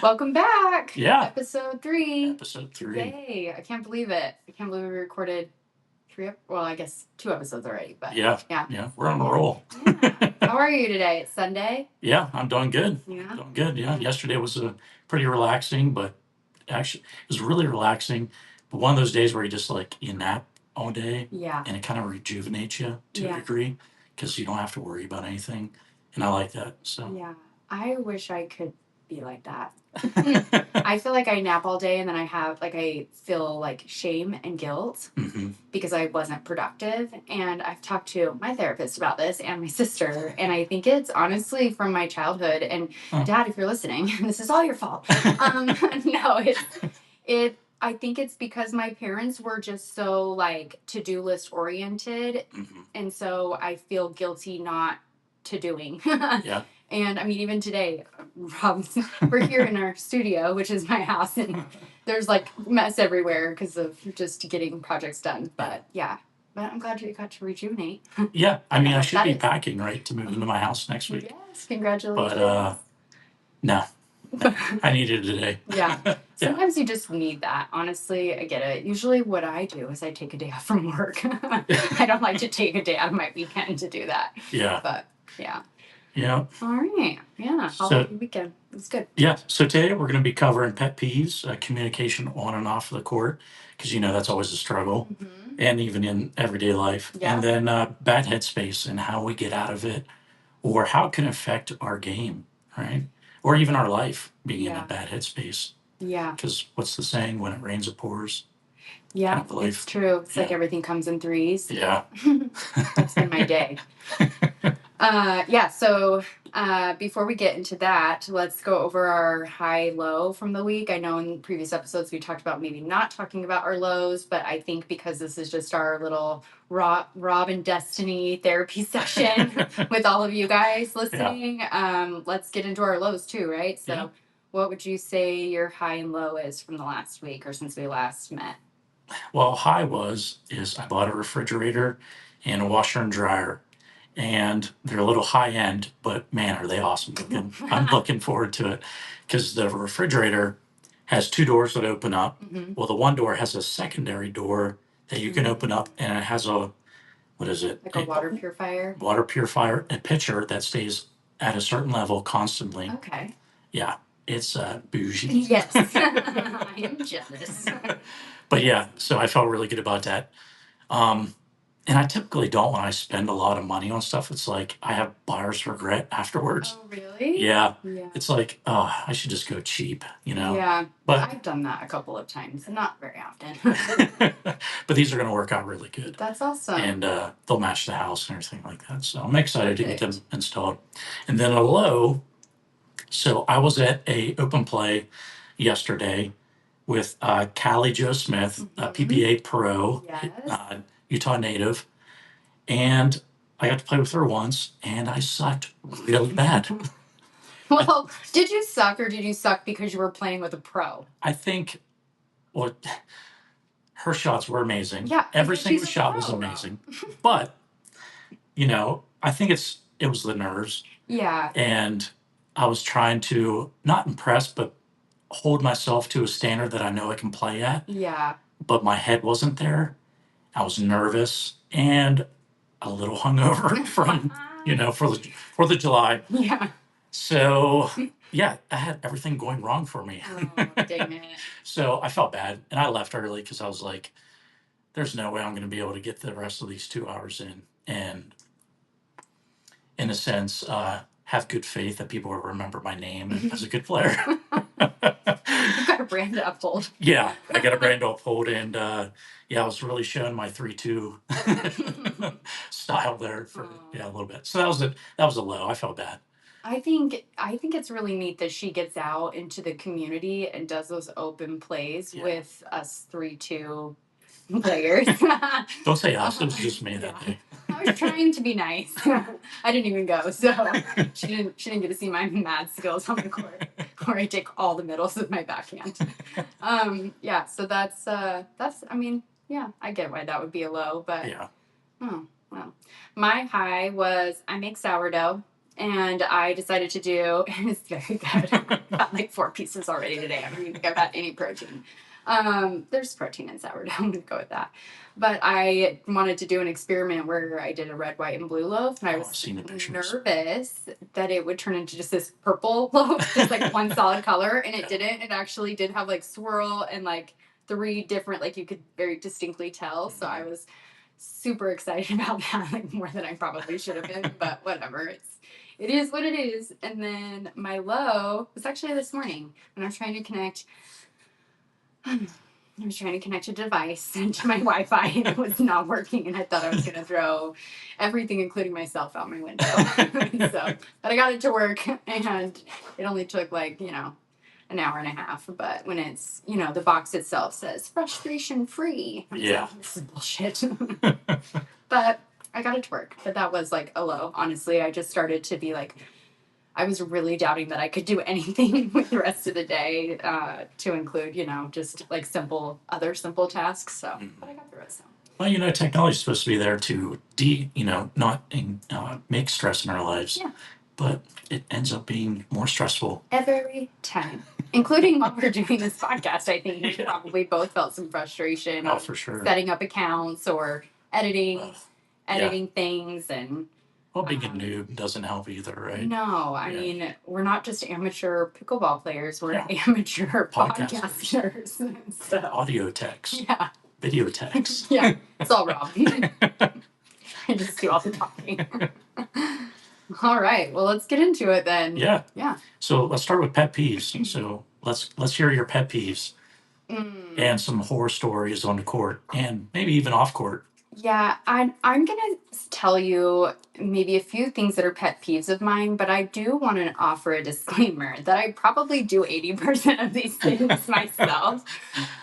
Welcome back. Yeah. Episode 3. Episode 3. Yay. I can't believe it. I can't believe we recorded 2 episodes already, but Yeah. We're on a roll. Yeah. How are you today? It's Sunday. Yeah, I'm doing good. Yeah. Doing good. Yeah. Yesterday was pretty relaxing, but actually it was really relaxing. But one of those days where you nap all day Yeah. and it kind of rejuvenates you to a Yeah. degree because you don't have to worry about anything. And I like that. So Yeah. I wish I could be like that. I feel like I nap all day and then I feel like shame and guilt because I wasn't productive. And I've talked to my therapist about this and my sister, and I think it's honestly from my childhood. And Dad, if you're listening, this is all your fault. No, I think it's because my parents were just so like to-do list oriented. And so I feel guilty not to doing. Yeah. And I mean, even today, we're here in our studio, which is my house, and there's like mess everywhere because of just getting projects done. But yeah, but I'm glad you got to rejuvenate. Yeah, I mean, I should be packing, right, to move into my house next week. Yes, congratulations. But no, I needed it today. Yeah. Sometimes you just need that. Honestly, I get it. Usually what I do is I take a day off from work. I don't like to take a day out of my weekend to do that. Yeah. But yeah. Yeah. All right. Yeah. Holiday weekend. It's good. Yeah. So today we're going to be covering pet peeves, communication on and off the court, because that's always a struggle, and even in everyday life. Yeah. And then bad headspace and how we get out of it, or how it can affect our game, right? Or even our life being in a bad headspace. Yeah. Because what's the saying? When it rains, it pours. Yeah, Kind of belief. it's true. It's like everything comes in threes. Yeah. That's been my day. So before we get into that, let's go over our high-low from the week. I know in previous episodes we talked about maybe not talking about our lows, but I think because this is just our little Rob and Destiny therapy session with all of you guys listening, let's get into our lows too, right? So what would you say your high and low is from the last week or since we last met? Well, high is I bought a refrigerator and a washer and dryer. And they're a little high end, but man, are they awesome looking. I'm looking forward to it because the refrigerator has 2 doors that open up. Well, the one door has a secondary door that you can open up, and it has what is it? Like a water purifier? Water purifier, a pitcher that stays at a certain level constantly. Okay. Yeah, it's bougie. Yes, I am jealous. But yeah, so I felt really good about that. And I typically don't when I spend a lot of money on stuff. It's like I have buyer's regret afterwards. Oh, really? Yeah. It's like, oh, I should just go cheap, Yeah, But I've done that a couple of times, not very often. but these are going to work out really good. That's awesome. And they'll match the house and everything like that. So I'm excited to get them installed. And then a low. So I was at a open play yesterday with Callie Jo Smith, a PPA pro. Yes. Utah native, and I got to play with her once, and I sucked really bad. Well, did you suck, or did you suck because you were playing with a pro? I think, well, her shots were amazing. Yeah, every single shot was amazing. But I think it was the nerves. Yeah. And I was trying to not impress, but hold myself to a standard that I know I can play at. Yeah. But my head wasn't there. I was nervous and a little hungover from, for the July. Yeah. So, yeah, I had everything going wrong for me. Oh, dang it. So I felt bad, and I left early because I was like, there's no way I'm going to be able to get the rest of these 2 hours in and, in a sense, have good faith that people will remember my name as a good player. You got a brand to uphold. Yeah, I got a brand to uphold, and I was really showing my 3-2 style there for a little bit. So that was a low. I felt bad. I think it's really neat that she gets out into the community and does those open plays with us 3-2 players. Don't say us. It was just me that day. I was trying to be nice. I didn't even go, so she didn't get to see my mad skills on the court, where I take all the middles with my backhand. So that's I mean, I get why that would be a low, but well, my high was I make sourdough. And I decided to do, and it's very good. I've got like 4 pieces already today. I don't even think I've had any protein. There's protein in sourdough. I'm going to go with that. But I wanted to do an experiment where I did a red, white, and blue loaf. And I was nervous that it would turn into just this purple loaf, just like one solid color. And it didn't. It actually did have like swirl and like 3 different, like you could very distinctly tell. So I was super excited about that, like more than I probably should have been, but whatever. It is what it is. And then my low was actually this morning when I was trying to connect. I was trying to connect a device to my Wi-Fi and it was not working, and I thought I was going to throw everything, including myself, out my window. But I got it to work, and it only took like, an hour and a half. But when it's, the box itself says frustration free. Yeah. Like, this is bullshit. But I got it to work. But that was like a low. Honestly, I just started to be like, I was really doubting that I could do anything with the rest of the day, to include, just like other simple tasks. So, but I got through it. So. Well, technology is supposed to be there to not make stress in our lives. Yeah. But it ends up being more stressful every time, including while we're doing this podcast. I think we probably both felt some frustration. Oh, for sure. Setting up accounts or editing things, and well, being a noob doesn't help either, right? No, I mean, we're not just amateur pickleball players; we're amateur podcasters. So. Audio techs. Yeah. Video techs. Yeah, it's all wrong. I just do all the talking. All right. Well, let's get into it then. Yeah. Yeah. So let's start with pet peeves. So let's hear your pet peeves and some horror stories on the court and maybe even off court. Yeah, I'm gonna tell you maybe a few things that are pet peeves of mine, but I do want to offer a disclaimer that I probably do 80% of these things myself.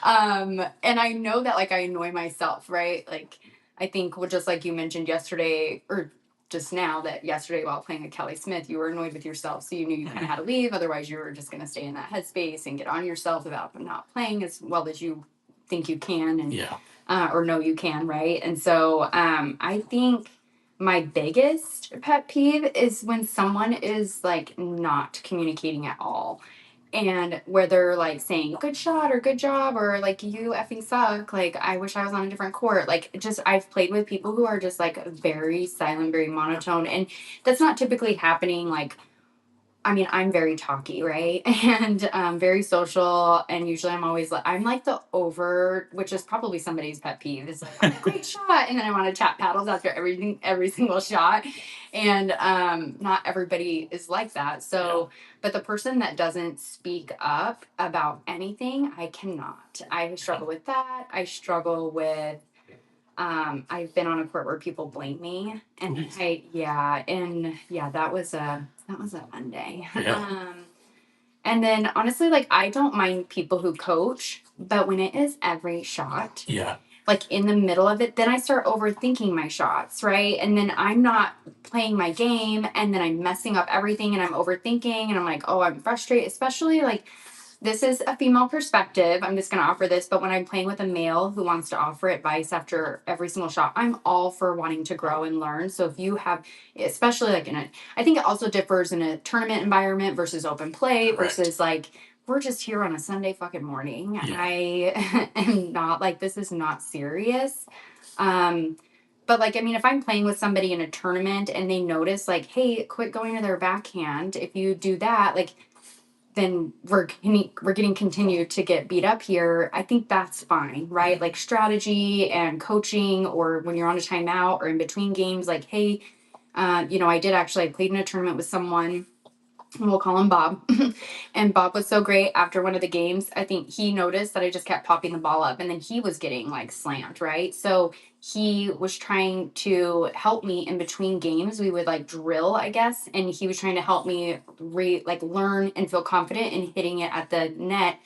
And I know that like I annoy myself, right? Like I think, well, just like you mentioned yesterday or just now, that yesterday while playing with Kelly Smith, you were annoyed with yourself, so you knew you kind of had to leave. Otherwise, you were just going to stay in that headspace and get on yourself about not playing as well as you think you can, and or know you can, right? And so I think my biggest pet peeve is when someone is like not communicating at all. And where they're like saying good shot or good job or like you effing suck, like I wish I was on a different court. Like just I've played with people who are just like very silent, very monotone, and that's not typically happening. Like, I mean, I'm very talky, right? And very social, and usually I'm like the which is probably somebody's pet peeve. It's like, oh, great shot, and then I want to tap paddles after every single shot, and not everybody is like that. So, but the person that doesn't speak up about anything, I cannot. I struggle with that. I struggle with. I've been on a court where people blame me, and that was a Monday. Yeah. And then honestly, like I don't mind people who coach, but when it is every shot, like in the middle of it, then I start overthinking my shots, right? And then I'm not playing my game, and then I'm messing up everything, and I'm overthinking, and I'm like, oh, I'm frustrated, especially like. This is a female perspective. I'm just going to offer this. But when I'm playing with a male who wants to offer advice after every single shot, I'm all for wanting to grow and learn. So if you have, especially like I think it also differs in a tournament environment versus open play versus like, we're just here on a Sunday fucking morning. Yeah. I am not like, this is not serious. But like, I mean, if I'm playing with somebody in a tournament and they notice like, hey, quit going to their backhand. If you do that, like, then we're getting continued to get beat up here. I think that's fine, right? Like strategy and coaching, or when you're on a timeout or in between games, like, hey, I played in a tournament with someone, we'll call him Bob. And Bob was so great after one of the games. I think he noticed that I just kept popping the ball up, and then he was getting like slammed, right? So he was trying to help me in between games. We would like drill, I guess, and he was trying to help me learn and feel confident in hitting it at the net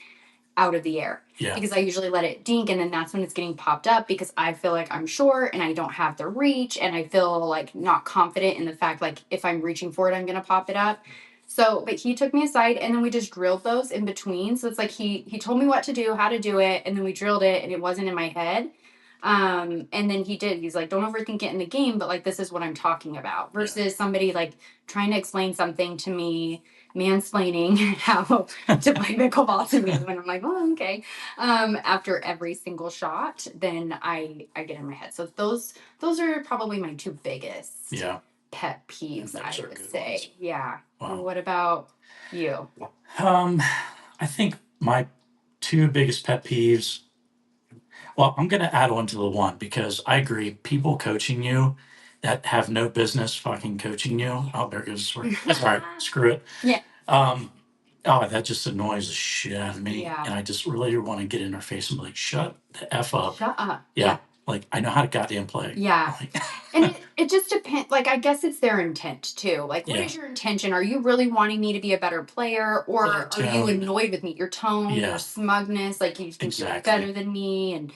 out of the air. Yeah. Because I usually let it dink, and then that's when it's getting popped up because I feel like I'm short and I don't have the reach, and I feel like not confident in the fact like if I'm reaching for it, I'm going to pop it up. So, but he took me aside, and then we just drilled those in between. So it's like he told me what to do, how to do it, and then we drilled it, and it wasn't in my head. And then he's like, don't overthink it in the game, but like, this is what I'm talking about, versus somebody like trying to explain something to me, mansplaining how to play pickleball to me when I'm like, oh, okay. After every single shot, then I get in my head. So those are probably my two biggest pet peeves, I would say. Ones. Yeah. Wow. What about you? I think my two biggest pet peeves. Well, I'm going to add on to the one because I agree. People coaching you that have no business fucking coaching you. Oh, there goes the swear. That's all right. Screw it. Yeah. Oh, that just annoys the shit out of me. Yeah. And I just really want to get in their face and be like, shut the F up. Shut up. Yeah. Like, I know how to goddamn play. Yeah. Like, and it just depends. Like, I guess it's their intent too. Like, what is your intention? Are you really wanting me to be a better player? Or are you annoyed with me? Your tone, your smugness, like you think you're better than me. And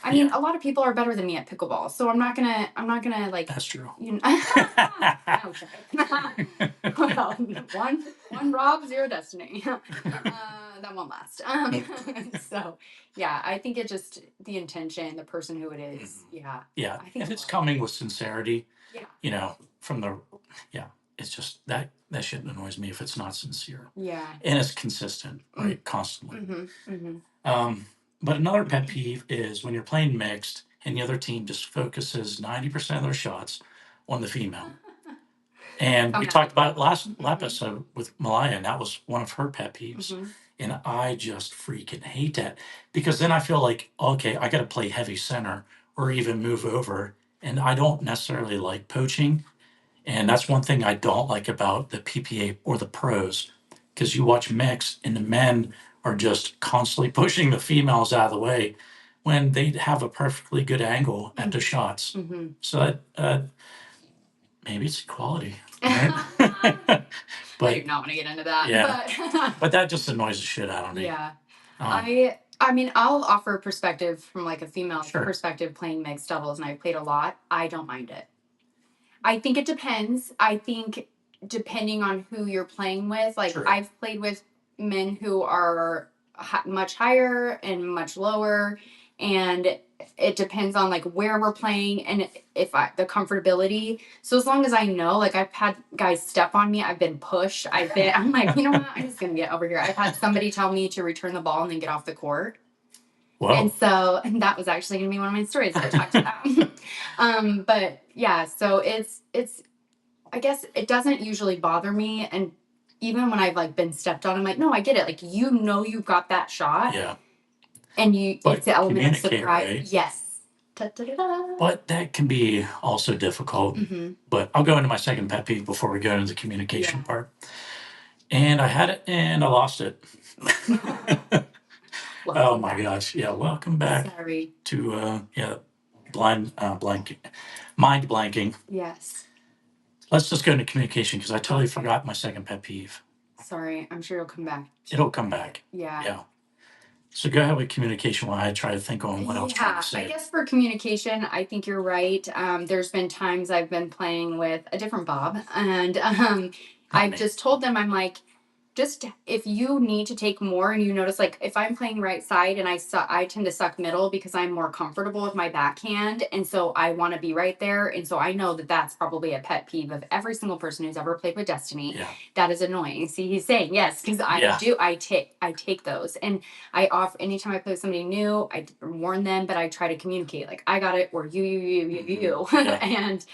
I mean, a lot of people are better than me at pickleball. So I'm not gonna like. That's true. You know, okay. Well, one Rob, zero Destiny. That won't last. So yeah, I think it just the intention, the person who it is. Yeah. Yeah. I think if it's coming with sincerity, you know, from the, it's just that shit annoys me if it's not sincere. Yeah. And it's consistent, right? Constantly. But another pet peeve is when you're playing mixed and the other team just focuses 90% of their shots on the female. And we talked about it last episode with Malaya, and that was one of her pet peeves. And I just freaking hate that because then I feel like, okay, I got to play heavy center or even move over. And I don't necessarily like poaching. And that's one thing I don't like about the PPA or the pros, because you watch mix and the men are just constantly pushing the females out of the way when they have a perfectly good angle at the shots. So maybe it's equality. Right? But I do not want to get into that. Yeah, but that just annoys the shit out of me. Yeah. I mean, I'll offer a perspective from like a female perspective playing mixed doubles, and I've played a lot. I don't mind it. I think it depends. I think depending on who you're playing with, like I've played with men who are much higher and much lower, and it depends on like where we're playing and the comfortability. So as long as I know, like I've had guys step on me, I've been pushed, I'm like, you know what, I'm just gonna get over here. I've had somebody tell me to return the ball and then get off the court. Whoa. And that was actually gonna be one of my stories that I talked about. But yeah, so it's I guess it doesn't usually bother me, and even when I've like been stepped on, I'm like, no, I get it. Like, you know, you got that shot. Yeah. And it's the element of surprise. Right? Yes. Da-da-da-da. But that can be also difficult. But I'll go into my second pet peeve before we go into the communication part. And I had it and I lost it. Oh my gosh. Yeah. Welcome back. Sorry. To mind blanking. Yes. Let's just go into communication because I totally forgot my second pet peeve. Sorry, I'm sure it'll come back. It'll come back. Yeah. Yeah. So go ahead with communication while I try to think on what else to say. I guess for communication, I think you're right. There's been times I've been playing with a different Bob, and I've just told them, I'm like, just if you need to take more and you notice, like if I'm playing right side and I tend to suck middle because I'm more comfortable with my backhand. And so I want to be right there. And so I know that that's probably a pet peeve of every single person who's ever played with Destiny. Yeah. That is annoying. See, he's saying yes, because I take those. And I offer, anytime I play with somebody new, I warn them, but I try to communicate like, I got it, or you. Yeah. And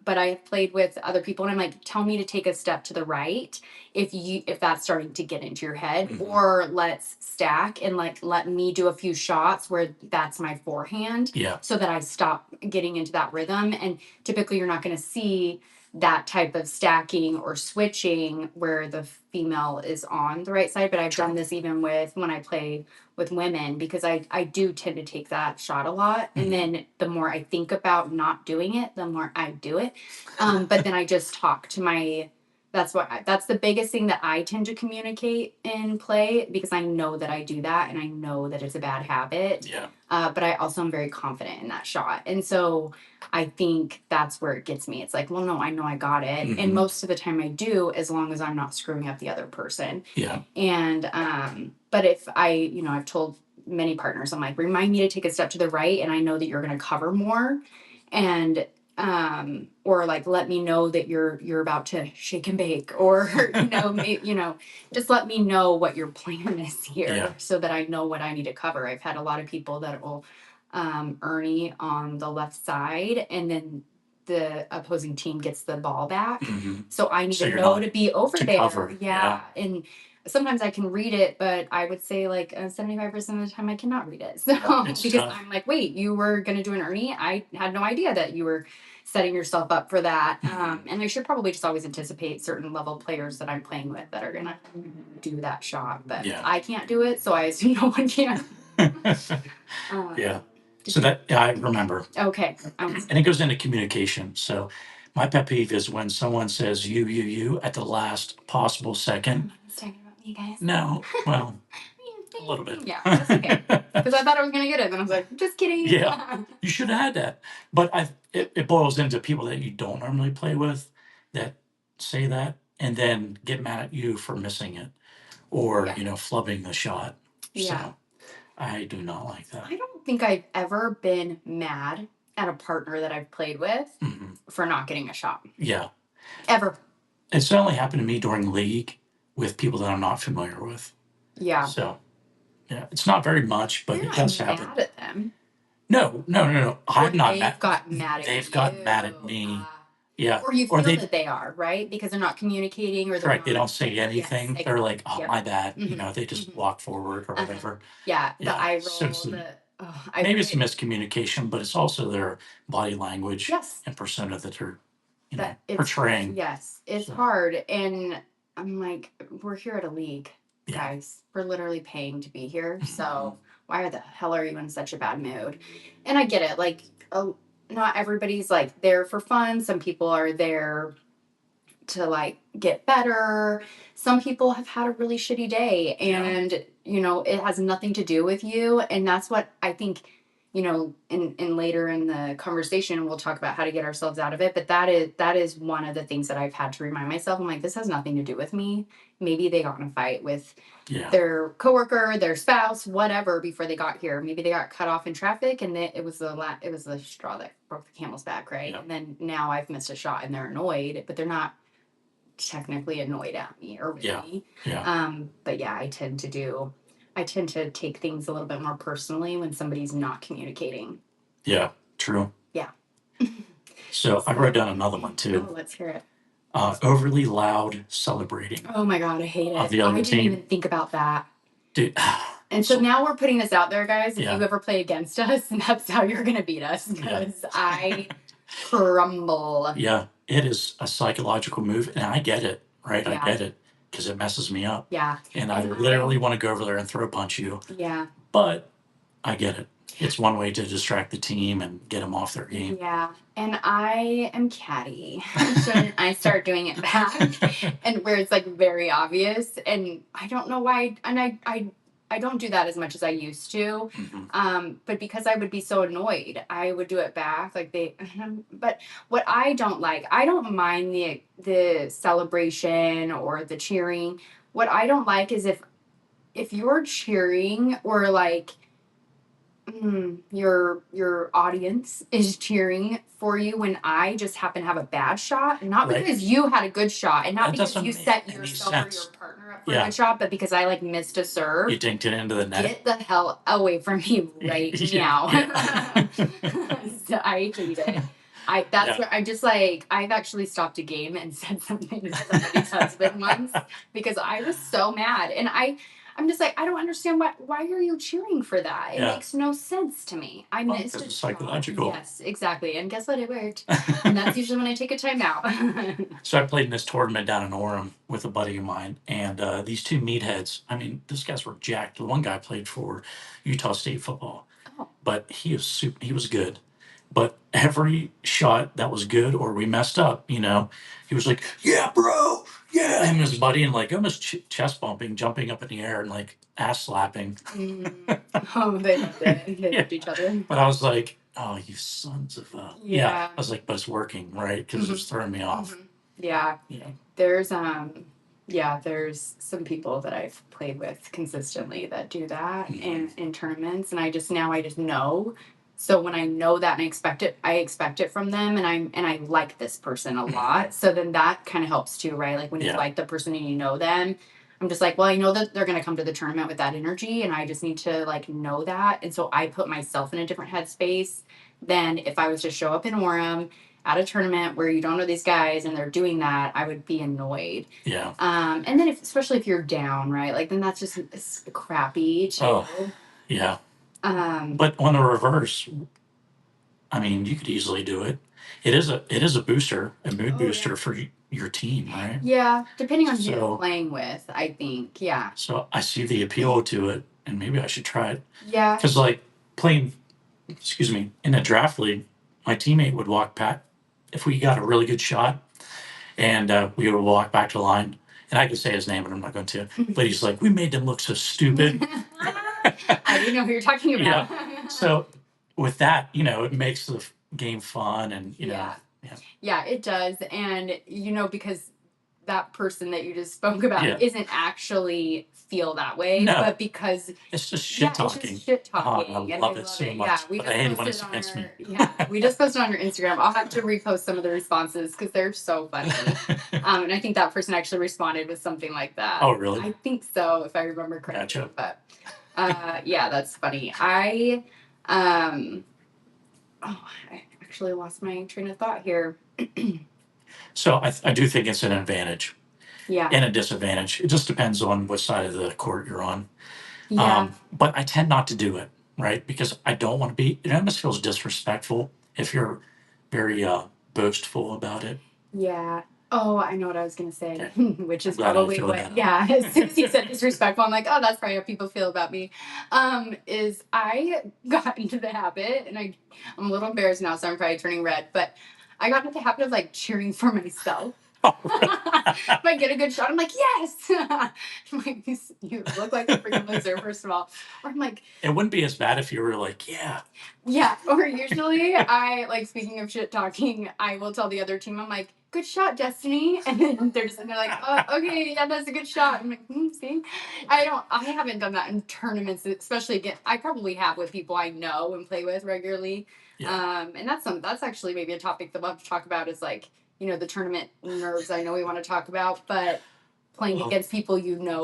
but I've played with other people and I'm like, tell me to take a step to the right if that's starting to get into your head, or let's stack and like let me do a few shots where that's my forehand, so that I stop getting into that rhythm. And typically you're not going to see that type of stacking or switching where the female is on the right side. But I've done this even with when I play with women, because I do tend to take that shot a lot. And then the more I think about not doing it, the more I do it. But then I just talk to that's the biggest thing that I tend to communicate in play, because I know that I do that and I know that it's a bad habit. Yeah. But I also am very confident in that shot. And so I think that's where it gets me. It's like, well, no, I know I got it. And most of the time I do, as long as I'm not screwing up the other person. Yeah. And, but if I've told many partners, I'm like, remind me to take a step to the right, and I know that you're going to cover more, and or like let me know that you're about to shake and bake, or just let me know what your plan is here, Yeah. so that I know what I need to cover. I've had a lot of people that will Ernie on the left side, and then the opposing team gets the ball back. Mhm. So I need So to you're know not to be over to there. cover. Yeah. And sometimes I can read it, but I would say like 75% of the time I cannot read it. So It's because tough. I'm like, wait, you were going to do an Ernie? I had no idea that you were setting yourself up for that. And I should probably just always anticipate certain level players that I'm playing with that are going to do that shot. But Yeah. I can't do it, so I assume no one can. Yeah. So that I remember. Okay. And it goes into communication. So my pet peeve is when someone says you at the last possible second. It's talking about me, guys. No, well, a little bit. Yeah, that's okay. Because I thought I was going to get it, and I was like, just kidding. Yeah, you should have had that. But it boils into people that you don't normally play with that say that and then get mad at you for missing it or, Yeah. flubbing the shot. Yeah. So I do not like that. I don't think I've ever been mad at a partner that I've played with for not getting a shot. Yeah. Ever. It's only happened to me during league with people that I'm not familiar with. Yeah. So, yeah, it's not very much, but You're it not does mad happen. at them. No. I'm not mad. They've got mad at They've you. got mad at me. Yeah. Or you Or feel they that they are, right? Because they're not communicating, or they're correct. They not. don't say anything. Yes, They're like, "Oh, yep. my bad." They just walk forward or whatever. Yeah, the eye roll. So maybe it's a miscommunication, but it's also their body language Yes. and persona that they're, It's portraying. Yes, it's So. hard, and I'm like, we're here at a league, Yeah. guys. We're literally paying to be here, so why the hell are you in such a bad mood? And I get it, like, not everybody's like there for fun. Some people are there to like get better. Some people have had a really shitty day, and it has nothing to do with you. And that's what I think, in later in the conversation we'll talk about how to get ourselves out of it. But that is one of the things that I've had to remind myself. I'm like, this has nothing to do with me. Maybe they got in a fight with their coworker, their spouse, whatever, before they got here. Maybe they got cut off in traffic, and it was the straw that broke the camel's back, right? Yeah. And then now I've missed a shot, and they're annoyed, but they're not technically annoyed at me or with me. Yeah. But yeah, I tend to take things a little bit more personally when somebody's not communicating. Yeah, true. Yeah. So I wrote down another one too. Oh, let's hear it. Overly loud celebrating. Oh my God, I hate Of it. the other I team. didn't even think about that. Dude. And so now we're putting this out there, guys. If Yeah. you ever play against us, and that's how you're gonna beat us, because I crumble. Yeah, it is a psychological move, and I get it, right? Yeah. I get it because it messes me up. Yeah. And I literally want to go over there and throw punch you. Yeah. But I get it. It's one way to distract the team and get them off their game. Yeah. And I am catty. Shouldn't I start doing it back? And where it's like very obvious. And I don't know why. And I don't do that as much as I used to. But because I would be so annoyed, I would do it back. But what I don't like, I don't mind the celebration or the cheering. What I don't like is if you're cheering, or like your audience is cheering for you when I just happen to have a bad shot, not because you had a good shot, and not because you set yourself or your partner up for a good shot, but because I like missed a serve. You dinked it into the net. Get the hell away from me right now. So I hate it. Where I'm just like, I've actually stopped a game and said something to somebody's husband once because I was so mad, and I'm just like, I don't understand why are you cheering for that? It makes no sense to me. I missed it. Psychological. Yes, exactly. And guess what? It worked. And that's usually when I take a timeout. So I played in this tournament down in Orem with a buddy of mine, and these two meatheads, I mean, these guys were jacked. The one guy played for Utah State football, but he was good. But every shot that was good or we messed up, he was like, yeah, bro, yeah. Him and his buddy, and like almost chest bumping, jumping up in the air and like ass slapping. Oh, they hit each other. But I was like, oh, you sons of I was like, but it's working, right? Because it's throwing me off. Yeah. There's Yeah, there's some people that I've played with consistently that do that in tournaments, and I just know. So when I know that and I expect it from them, and I like this person a lot. So then that kind of helps too, right? Like when you like the person and you know them, I'm just like, well, I know that they're gonna come to the tournament with that energy, and I just need to like know that. And so I put myself in a different headspace than if I was to show up in Orem at a tournament where you don't know these guys and they're doing that. I would be annoyed. Yeah. And then especially if you're down, right? Like then that's just it's crappy too. Oh, yeah. But on the reverse, I mean, you could easily do it. It is a booster, a mood booster for your team, right? Yeah, depending on who you're playing with, I think. Yeah. So I see the appeal to it, and maybe I should try it. Yeah. Because like playing, excuse me, in a draft league, my teammate would walk back if we got a really good shot, and we would walk back to the line. And I could say his name, but I'm not going to. But he's like, "We made them look so stupid." I didn't know who you're talking about. Yeah. So with that, it makes the game fun, and Yeah, it does. And because that person that you just spoke about isn't actually feel that way, but because it's just shit talking. It's just shit talking. Oh, I love it so much. Yeah, but I hate it when it's against me. We just posted on your Instagram. I'll have to repost some of the responses because they're so funny. And I think that person actually responded with something like that. Oh, really? I think so, if I remember correctly. Gotcha. But yeah, that's funny. I actually lost my train of thought here. So I do think it's an advantage. Yeah. And a disadvantage. It just depends on which side of the court you're on. Yeah. But I tend not to do it, right? Because I don't want to be, it almost feels disrespectful if you're very boastful about it. Yeah. Oh, I know what I was going to say, Okay. which is probably what, as soon as you said disrespectful, I'm like, oh, that's probably how people feel about me. Is I got into the habit, and I'm a little embarrassed now, so I'm probably turning red, but I got into the habit of like cheering for myself. Oh, really? If I get a good shot, I'm like, yes. I'm like, you look like a freaking loser, first of all. Or I'm like, it wouldn't be as bad if you were like, yeah. Yeah. Or usually I like, speaking of shit talking, I will tell the other team, I'm like, good shot, Destiny. And then they're like, oh, okay, yeah, that's a good shot. I'm like, see, I haven't done that in tournaments, especially again. I probably have with people I know and play with regularly. Yeah. And that's actually maybe a topic that we'll have to talk about is like, the tournament nerves I know we want to talk about, but playing against people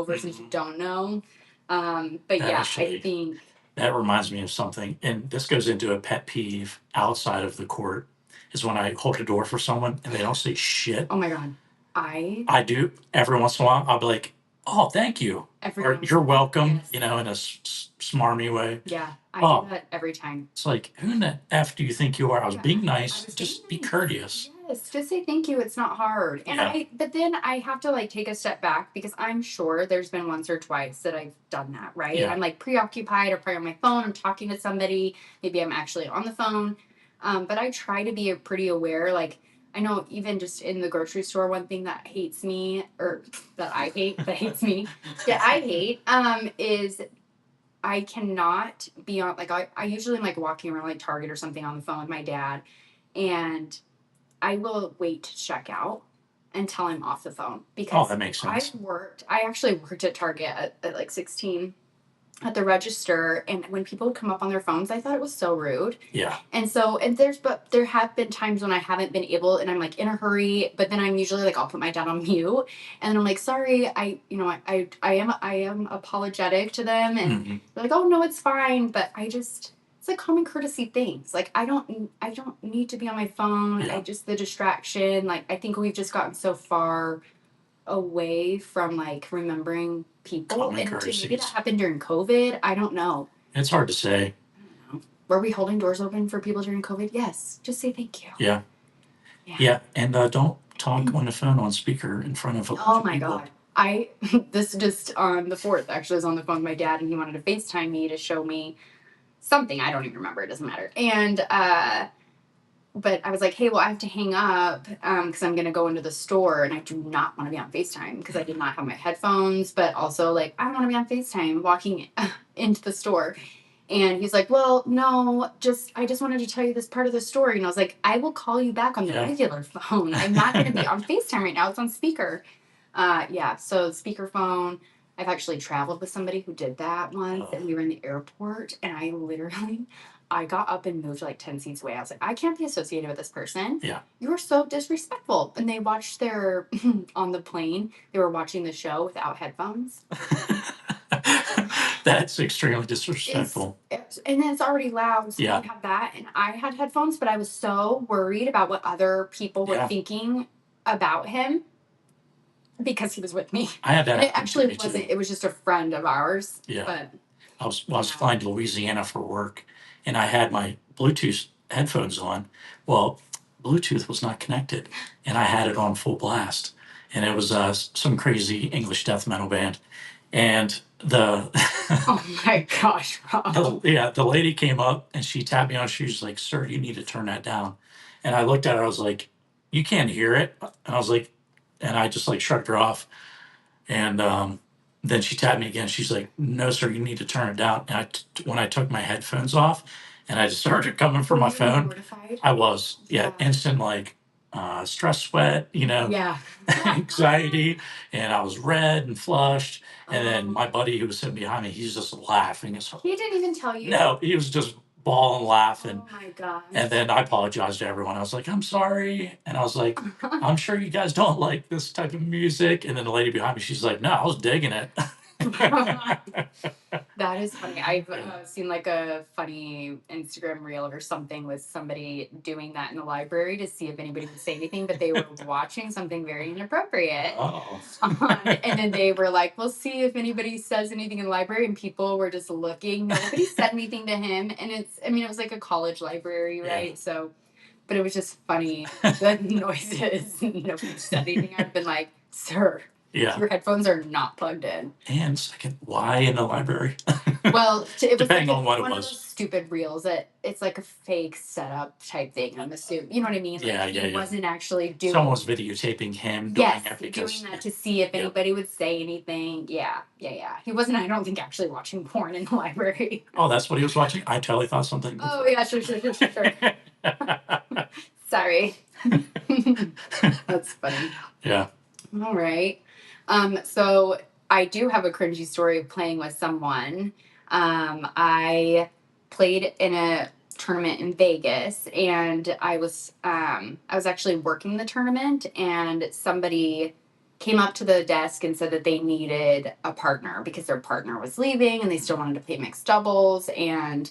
versus you don't know. But yeah, actually, I think that reminds me of something, and this goes into a pet peeve outside of the court, is when I hold a door for someone and they don't say shit. Oh my God. I do every once in a while. I'll be like, oh, thank you. Or you're welcome, in a smarmy way. Yeah, I do that every time. It's like, who in the F do you think you are? I was being nice. Just be courteous. Yes, just say thank you. It's not hard. And but then I have to like take a step back because I'm sure there's been once or twice that I've done that, right? Yeah. I'm like preoccupied or probably on my phone. I'm talking to somebody. Maybe I'm actually on the phone. But I try to be pretty aware. Like, I know even just in the grocery store, one thing that hates me, or that I hate, that hates me, that I hate, is I cannot be on, like, I usually am like walking around like Target or something on the phone with my dad, and I will wait to check out until I'm off the phone. Because that makes sense. I actually worked at Target at like 16 at the register, and when people would come up on their phones, I thought it was so rude. Yeah. And there have been times when I haven't been able, and I'm like in a hurry, but then I'm usually like, I'll put my dad on mute, and I'm like, sorry, I am apologetic to them, and they're like, oh no, it's fine, but it's like common courtesy things. Like I don't need to be on my phone. Yeah. The distraction. Like I think we've just gotten so far away from like remembering people, and maybe that happened during COVID. I don't know. It's hard to say. I don't know. Were we holding doors open for people during COVID? Yes. Just say thank you. Yeah. And don't talk on the phone on speaker in front of a bunch of people. God. This just on the 4th actually, I was on the phone with my dad, and he wanted to FaceTime me to show me something. I don't even remember. It doesn't matter. And but I was like, hey, well, I have to hang up because I'm going to go into the store, and I do not want to be on FaceTime because I did not have my headphones, but also like, I don't want to be on FaceTime walking into the store. And he's like, well, no, I just wanted to tell you this part of the story. And I was like, I will call you back on the regular phone. I'm not going to be on FaceTime right now. It's on speaker. Yeah, so speakerphone. I've actually traveled with somebody who did that once, and we were in the airport, and I got up and moved like 10 seats away. I was like, I can't be associated with this person. Yeah. You were so disrespectful. And they watched on the plane, they were watching the show without headphones. That's extremely disrespectful. And it's already loud, so Yeah. you have that. And I had headphones, but I was so worried about what other people were thinking about him because he was with me. I had that. And it actually wasn't. It was just a friend of ours. Yeah. But I was flying to Louisiana for work, and I had my Bluetooth headphones on. Well, Bluetooth was not connected, and I had it on full blast, and it was some crazy English death metal band, and the oh my gosh, Rob. the lady came up and she tapped me on. She was like, "Sir, you need to turn that down," and I looked at her. I was like, "You can't hear it," and I was like, and I just like shrugged her off, and then she tapped me again. She's like, "No, sir, you need to turn it down." And when I took my headphones off, and I just started coming from my phone, mortified? I was instant like stress sweat, anxiety, and I was red and flushed. And then my buddy who was sitting behind me, he's just laughing. He didn't even tell you? No, he was just bawling, laughing. Oh my gosh. And then I apologized to everyone. I was like, "I'm sorry." And I was like, "I'm sure you guys don't like this type of music." And then the lady behind me, she's like, "No, I was digging it." That is funny. I've seen like a funny Instagram reel or something with somebody doing that in the library to see if anybody would say anything, but they were watching something very inappropriate. Oh. And then they were like, "We'll see if anybody says anything in the library," and people were just looking. Nobody said anything to him. And it was like a college library, right? Yeah. So, but it was just funny. The noises. Nobody said anything. I've been like, "Sir, your headphones are not plugged in." And second, why in the library? Well, it was depending like on what it one was. Of those stupid reels that it's like a fake setup type thing. I'm assuming, you know what I mean? Yeah, like he wasn't actually doing. Someone was videotaping him doing it because doing that to see if anybody would say anything. Yeah. He wasn't. I don't think actually watching porn in the library. Oh, that's what he was watching. I totally thought something. Oh yeah, sure. Sorry. That's funny. Yeah. All right. So I do have a cringy story of playing with someone. I played in a tournament in Vegas, and I was actually working the tournament, and somebody came up to the desk and said that they needed a partner because their partner was leaving and they still wanted to play mixed doubles. And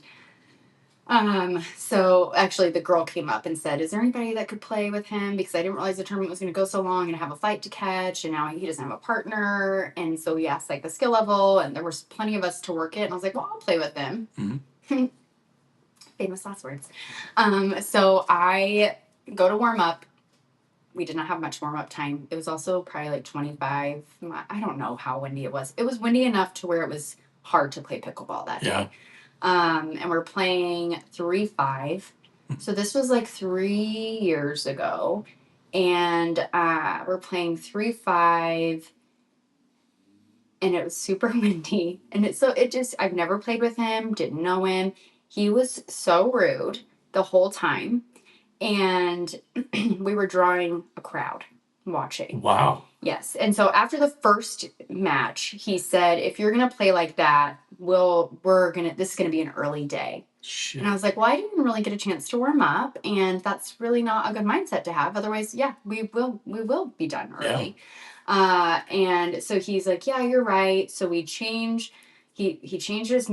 so actually the girl came up and said, "Is there anybody that could play with him? Because I didn't realize the tournament was going to go so long and have a fight to catch. And now he doesn't have a partner." And so we asked like the skill level, and there was plenty of us to work it. And I was like, "Well, I'll play with him." Mm-hmm. Famous last words. So I go to warm up. We did not have much warm up time. It was also probably like 25. I don't know how windy it was. It was windy enough to where it was hard to play pickleball that day. And we're playing 3-5. So this was like 3 years ago. And we're playing 3-5. And it was super windy. And I've never played with him, didn't know him. He was so rude the whole time. And we were drawing a crowd watching. Wow. Yes. And so after the first match, he said, "If you're going to play like that, this is going to be an early day." Shit. And I was like, "Well, I didn't really get a chance to warm up, and that's really not a good mindset to have. Otherwise, we will be done early." Yeah. And so he's like, "Yeah, you're right." So he changed his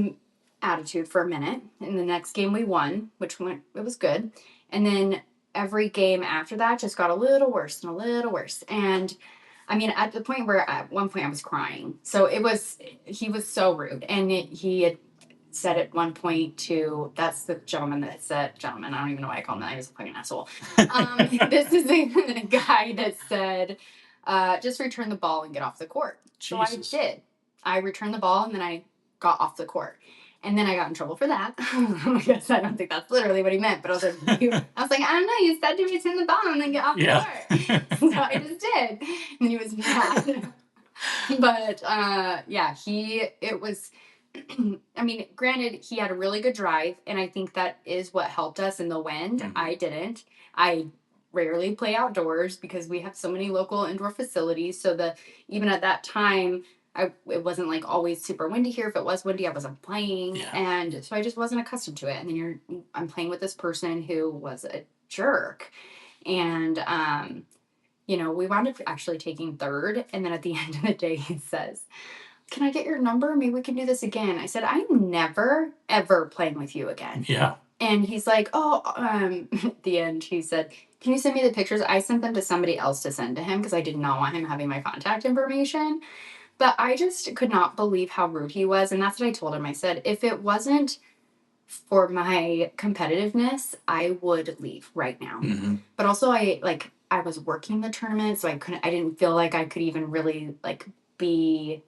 attitude for a minute. In the next game we won, it was good. And then every game after that just got a little worse and a little worse. And I mean, at the point where at one point I was crying. So he was so rude. And he had said at one point that's the gentleman that said, I don't even know why I call him that. He was a fucking asshole. This is the guy that said, "Just return the ball and get off the court." Jesus. So I did. I returned the ball and then I got off the court. And then I got in trouble for that. I guess I don't think that's literally what he meant, but I was like, "I don't know, you said to return the ball and then get off the court." So I just did. And he was mad. But it was, I mean, granted, he had a really good drive, and I think that is what helped us in the win. Mm-hmm. I didn't. I rarely play outdoors because we have so many local indoor facilities. So even at that time, it wasn't like always super windy here. If it was windy, I wasn't playing, Yeah. and so I just wasn't accustomed to it. And then I'm playing with this person who was a jerk, and we wound up actually taking third. And then at the end of the day, he says, "Can I get your number? Maybe we can do this again." I said, "I'm never ever playing with you again." Yeah. And he's like, "Oh," at the end, he said, "Can you send me the pictures?" I sent them to somebody else to send to him because I did not want him having my contact information. But I just could not believe how rude he was. And that's what I told him. I said, if it wasn't for my competitiveness, I would leave right now. Mm-hmm. But also I was working the tournament, so I didn't feel like I could even really like be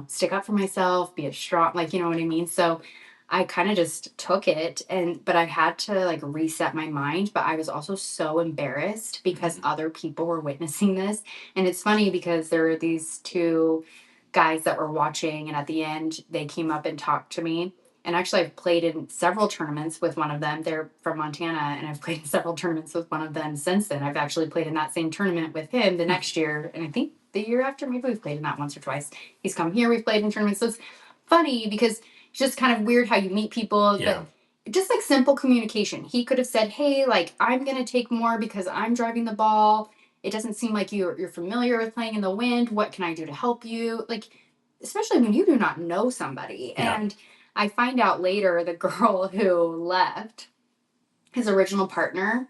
stick up for myself, be a strong, like, you know what I mean? So I kind of just took it, but I had to like reset my mind. But I was also so embarrassed because other people were witnessing this. And it's funny because there were these two guys that were watching, and at the end, they came up and talked to me. And actually, I've played in several tournaments with one of them. They're from Montana, and I've played in several tournaments with one of them since then. I've actually played in that same tournament with him the next year, and I think the year after, maybe we've played in that once or twice. He's come here, we've played in tournaments. So it's funny because it's just kind of weird how you meet people, Yeah. but just like simple communication. He could have said, "Hey, like, I'm going to take more because I'm driving the ball. It doesn't seem like you're familiar with playing in the wind. What can I do to help you?" Like, especially when you do not know somebody. Yeah. And I find out later the girl who left, his original partner,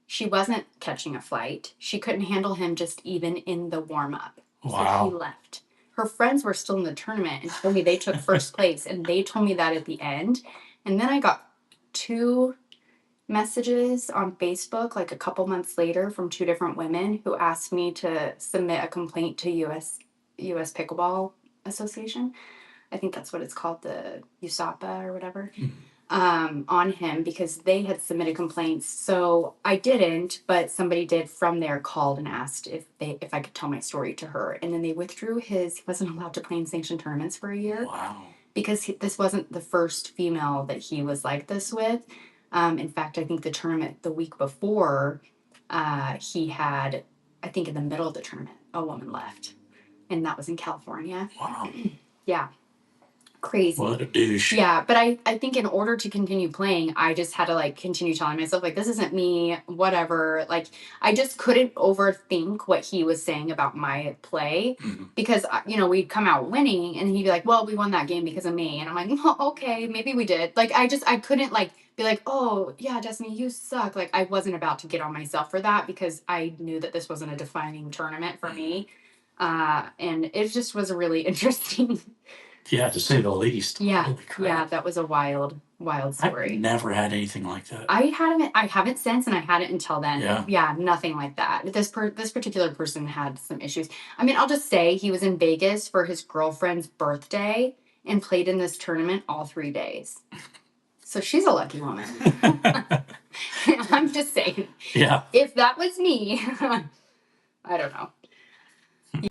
she wasn't catching a flight. She couldn't handle him just even in the warm up. Wow. So he left. Her friends were still in the tournament and told me they took first place. And they told me that at the end. And then I got 2 messages on Facebook, like a couple months later, from 2 different women who asked me to submit a complaint to US Pickleball Association. I think that's what it's called, the USAPA or whatever. On him because they had submitted complaints. So I didn't, but somebody did from there, called and asked if I could tell my story to her. And then they withdrew he wasn't allowed to play in sanctioned tournaments for a year. Wow. Because this wasn't the first female that he was like this with. In fact, I think the tournament the week before, he had, I think in the middle of the tournament, a woman left. And that was in California. Wow. Yeah. Crazy. What a douche. Yeah, but I think in order to continue playing, I just had to like continue telling myself like, this isn't me, whatever. Like, I just couldn't overthink what he was saying about my play because we'd come out winning and he'd be like, "Well, we won that game because of me," and I'm like, "Well, okay, maybe we did." Like, I couldn't like be like, "Oh yeah, Destiny, you suck." Like, I wasn't about to get on myself for that because I knew that this wasn't a defining tournament for me, and it just was a really interesting. Yeah, to say the least. Yeah, Holy crap. yeah, that was a wild story. I've never had anything like that. I haven't since, and I hadn't until then. Yeah. Nothing like that. This particular person had some issues. I mean, I'll just say he was in Vegas for his girlfriend's birthday and played in this tournament all 3 days. So she's a lucky woman. I'm just saying. Yeah. If that was me, I don't know.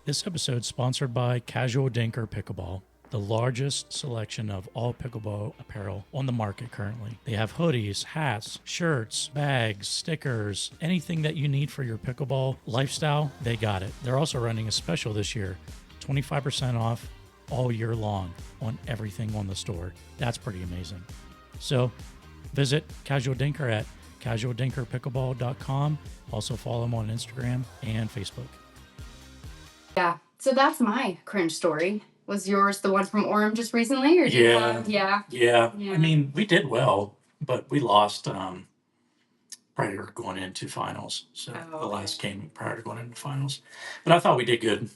This episode is sponsored by Casual Dinker Pickleball, the largest selection of all pickleball apparel on the market currently. They have hoodies, hats, shirts, bags, stickers, anything that you need for your pickleball lifestyle, they got it. They're also running a special this year, 25% off all year long on everything on the store. That's pretty amazing. So visit Casual Dinker at casualdinkerpickleball.com. Also follow them on Instagram and Facebook. Yeah. So that's my cringe story. Was yours the one from Orem just recently, or Yeah. I mean, we did well, but we lost prior to going into finals. So the last game prior to going into finals. But I thought we did good.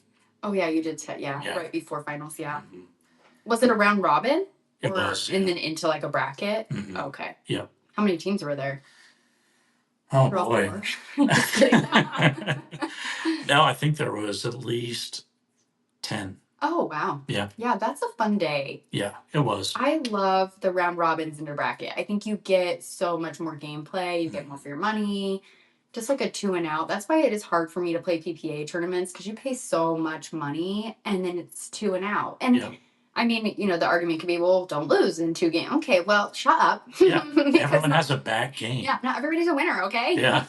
Oh yeah, you did. Right before finals. Yeah. Mm-hmm. Was it a round robin? It was. And then into like a bracket. Mm-hmm. Okay. Yeah. How many teams were there? Oh boy. No, I think there was at least 10. Oh, wow. Yeah. Yeah, that's a fun day. Yeah, it was. I love the round robins in the bracket. I think you get so much more gameplay. You get more for your money. Just like a 2 and out. That's why it is hard for me to play PPA tournaments because you pay so much money and then it's 2 and out. And I mean, the argument could be, well, don't lose in 2 games. Okay, well, shut up. Yeah. Everyone has a bad game. Yeah, not everybody's a winner, okay? Yeah.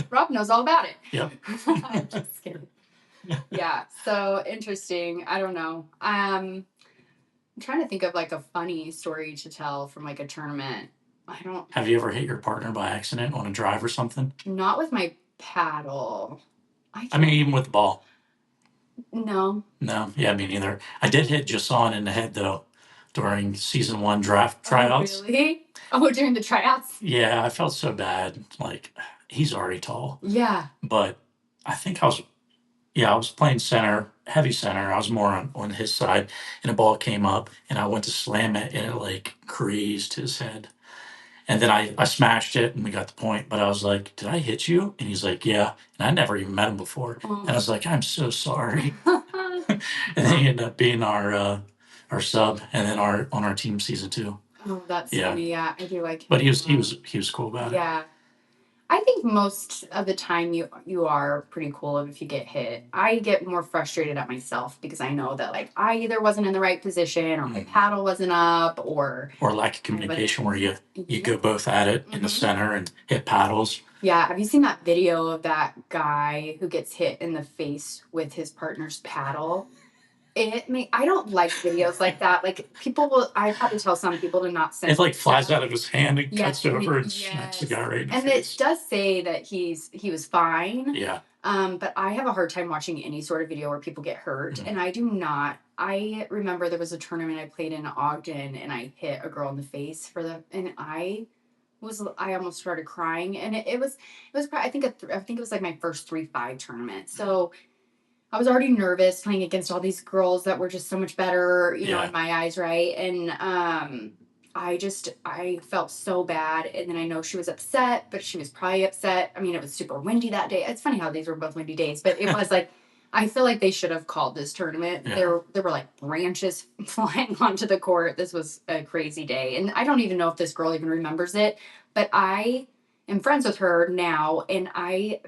Rob knows all about it. Yep. I'm just kidding. Yeah, so interesting. I don't know. I'm trying to think of like a funny story to tell from like a tournament. I don't. Have you ever hit your partner by accident on a drive or something? Not with my paddle. I mean, even with the ball. No. No, yeah, me neither. I did hit Jason in the head though during season 1 draft tryouts. Oh, really? Oh, during the tryouts? Yeah, I felt so bad. Like, he's already tall. Yeah. But I think I was playing center, heavy center. I was more on his side, and the ball came up, and I went to slam it, and it like grazed his head. And then I smashed it, and we got the point. But I was like, "Did I hit you?" And he's like, "Yeah." And I never even met him before. Oh. And I was like, "I'm so sorry." And then he ended up being our sub, and then on our team season 2. Oh, that's funny. Yeah, I do like him. But he was cool about it. Yeah. I think most of the time you are pretty cool if you get hit. I get more frustrated at myself because I know that like I either wasn't in the right position or my paddle wasn't up or lack of communication where you go both at it in the Mhm. center and hit paddles. Yeah, have you seen that video of that guy who gets hit in the face with his partner's paddle? I don't like videos like that. Like I've had to tell some people to not send It like flies stuff. out of his hand and Yes, cuts over and yes. smacks the guy right in the And face. it does say that he was fine. Yeah. But I have a hard time watching any sort of video where people get hurt, Mhm. and I do not. I remember there was a tournament I played in Ogden, and I hit a girl in the face and I almost started crying, and it was probably, I think it was like my first 3-5 tournament, so I was already nervous playing against all these girls that were just so much better, Yeah. in my eyes, right? And I felt so bad, and then I know she was upset, but she was probably upset. I mean, it was super windy that day. It's funny how these were both windy days, but it was like I feel like they should have called this tournament. Yeah. There were like branches flying onto the court. This was a crazy day, and I don't even know if this girl even remembers it, but I am friends with her now, and I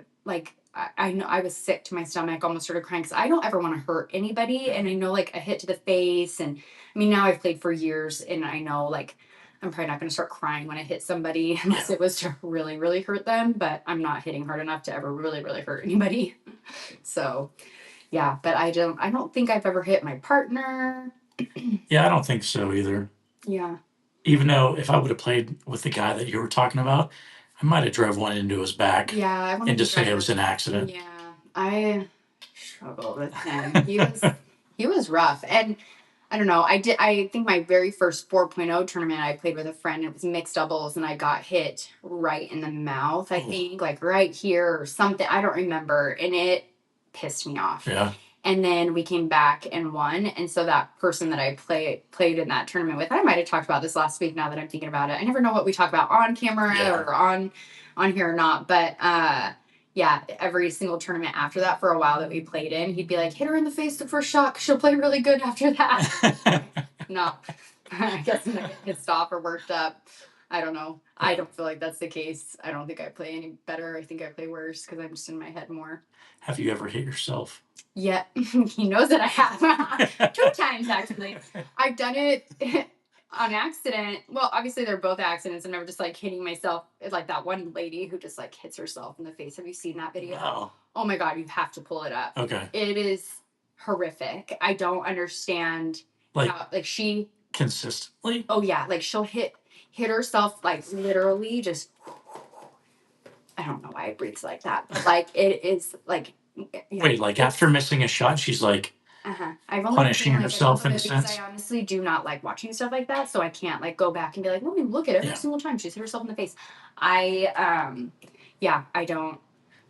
know I was sick to my stomach, almost started crying because I don't ever want to hurt anybody. And I know like a hit to the face. And I mean, now I've played for years and I know like I'm probably not going to start crying when I hit somebody unless it was to really, really hurt them. But I'm not hitting hard enough to ever really, really hurt anybody. So yeah, but I don't think I've ever hit my partner. Yeah, I don't think so either. Yeah. Even though if I would have played with the guy that you were talking about, I might have drove one into his back. Yeah. I and just say it was an accident. Yeah. I struggled with him. He was rough. And I don't know. I think my very first 4.0 tournament I played with a friend, it was mixed doubles, and I got hit right in the mouth, I think, like right here or something. I don't remember. And it pissed me off. Yeah. And then we came back and won. And so that person that I played in that tournament with, I might have talked about this last week now that I'm thinking about it. I never know what we talk about on camera or on here or not. But yeah, every single tournament after that for a while that we played in, he'd be like, hit her in the face the first shot. She'll play really good after that. No, I guess I'm not getting pissed off or worked up. I don't know. I don't feel like that's the case. I don't think I play any better. I think I play worse because I'm just in my head more. Have you ever hit yourself? Yeah, he knows that I have. 2 times, actually. I've done it on accident. Well, obviously, they're both accidents. I'm never just like hitting myself. It's like that one lady who just like hits herself in the face. Have you seen that video? No. Oh my God, you have to pull it up. Okay. It is horrific. I don't understand how, like she consistently. Oh yeah, like she'll hit herself like literally just. I don't know why it breathes like that, but like it is like. Yeah. Wait, like after missing a shot, she's like I've only punishing herself in a because sense. I honestly do not like watching stuff like that, so I can't like go back and be like, let me look at every single time she's hit herself in the face. I don't.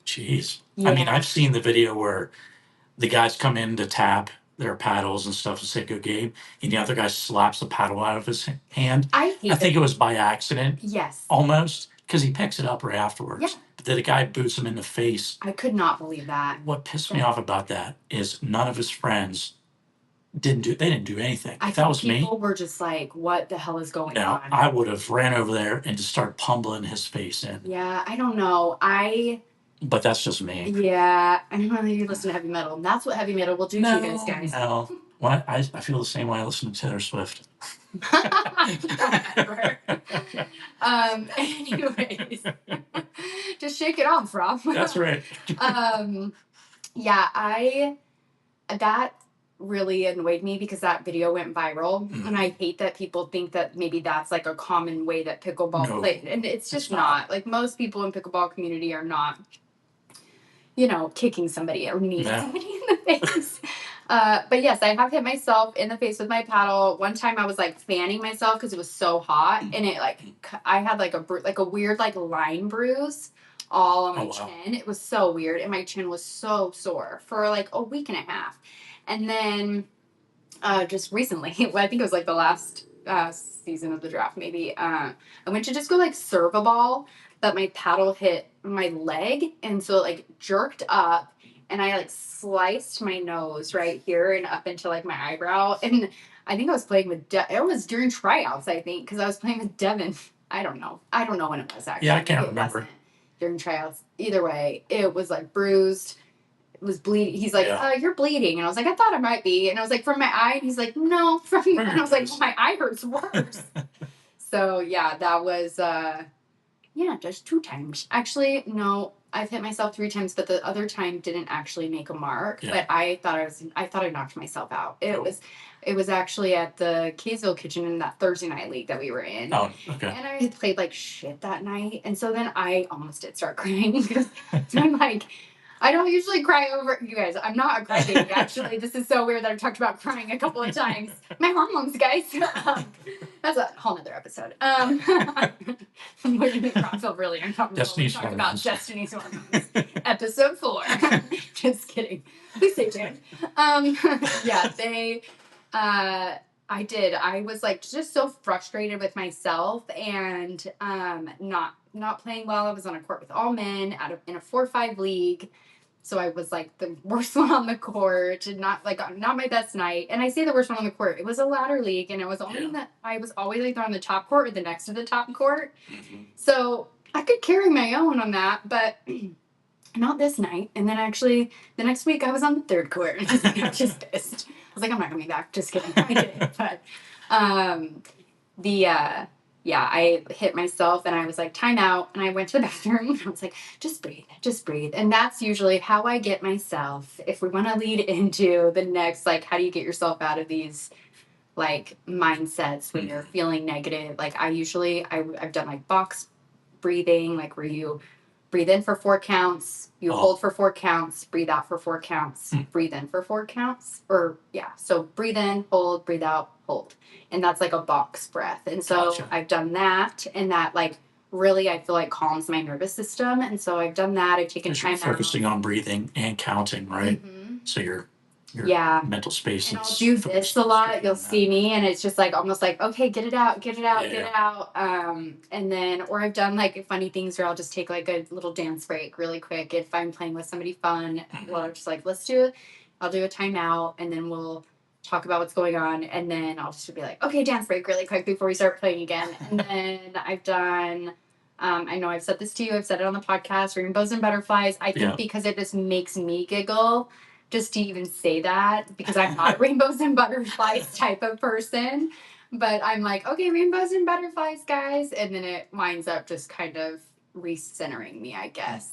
Jeez. Yeah. I mean, I've seen the video where the guys come in to tap their paddles and stuff to say good game, and the other guy slaps the paddle out of his hand. I think it was by accident. Yes. Almost, because he picks it up right afterwards. Yeah. But then the guy boots him in the face. I could not believe that. What pissed me off about that is none of his friends didn't do anything. If that was me, people were just like, what the hell is going on? I would have ran over there and just started pummeling his face in. Yeah, I don't know. But that's just me. Yeah, I don't know if you listen to heavy metal. And that's what heavy metal will do to you guys. No. I feel the same way I listen to Taylor Swift. Whatever. Anyways, just shake it off, Rob. That's right. Yeah, that really annoyed me because that video went viral, and I hate that people think that maybe that's like a common way that pickleball played, and it's just not. Like, most people in pickleball community are not, kicking somebody or kneeing somebody in the face. But yes, I have hit myself in the face with my paddle. One time I was like fanning myself because it was so hot, and it I had like a weird like line bruise all on my chin. It was so weird, and my chin was so sore for like a week and a half. And then just recently, I think it was like the last season of the draft, maybe, I went to just go like serve a ball, but my paddle hit my leg, and so it like jerked up, and I like sliced my nose right here and up into like my eyebrow. And I think I was playing with it was during tryouts, I think, because I was playing with Devin. I don't know when it was, actually. Yeah, I can't remember. During tryouts. Either way, it was like bruised. Was bleeding. He's like, you're bleeding. And I was like, I thought I might be. And I was like, from my eye? And he's like, no, from... And I was like, well, my eye hurts worse. So, yeah, that was, just 2 times. Actually, no, I've hit myself 3 times, but the other time didn't actually make a mark. Yeah. But I thought I knocked myself out. It was actually at the Kaysville Kitchen in that Thursday night league that we were in. Oh, okay. And I had played like shit that night. And so then I almost did start crying because I'm like... I don't usually cry over... You guys, I'm not a crybaby, actually. This is so weird that I've talked about crying a couple of times. My hormones, guys. That's a whole nother episode. We're going to make Rob feel really uncomfortable. Destiny's Talk about Destiny's Hormones. Episode 4. Just kidding. Please stay tuned. I did. I was like just so frustrated with myself and not playing well. I was on a court with all men in a 4-5 league. So I was like the worst one on the court, and not my best night. And I say the worst one on the court. It was a ladder league, and it was only that I was always either on the top court or the next to the top court. Mm-hmm. So I could carry my own on that, but not this night. And then actually the next week I was on the 3rd court, and I was just pissed. I was like, I'm not gonna be back. Just kidding. I did. But I hit myself, and I was like, time out. And I went to the bathroom, and I was like, just breathe. And that's usually how I get myself. If we want to lead into the next, like, how do you get yourself out of these, like, mindsets when you're feeling negative? Like, I've done, like, box breathing, like, where you breathe in for 4 counts, you hold for 4 counts, breathe out for 4 counts, breathe in for 4 counts. So breathe in, hold, breathe out, hold. And that's like a box breath. And so Gotcha. I've done that, and that like really I feel like calms my nervous system. And so I've done that. I've taken time out. Focusing on breathing and counting, right? Mm-hmm. So your mental space. And I'll do this a lot. You'll see me, and it's just like almost like, okay, get it out. And then, or I've done like funny things where I'll just take like a little dance break really quick if I'm playing with somebody fun. Well, I'm just like, I'll do a timeout, and then we'll talk about what's going on, and then I'll just be like, okay, dance break really quick before we start playing again. And then I've done, I know I've said this to you, I've said it on the podcast, rainbows and butterflies. I think because it just makes me giggle just to even say that, because I'm not a rainbows and butterflies type of person. But I'm like, okay, rainbows and butterflies, guys. And then it winds up just kind of recentering me, I guess.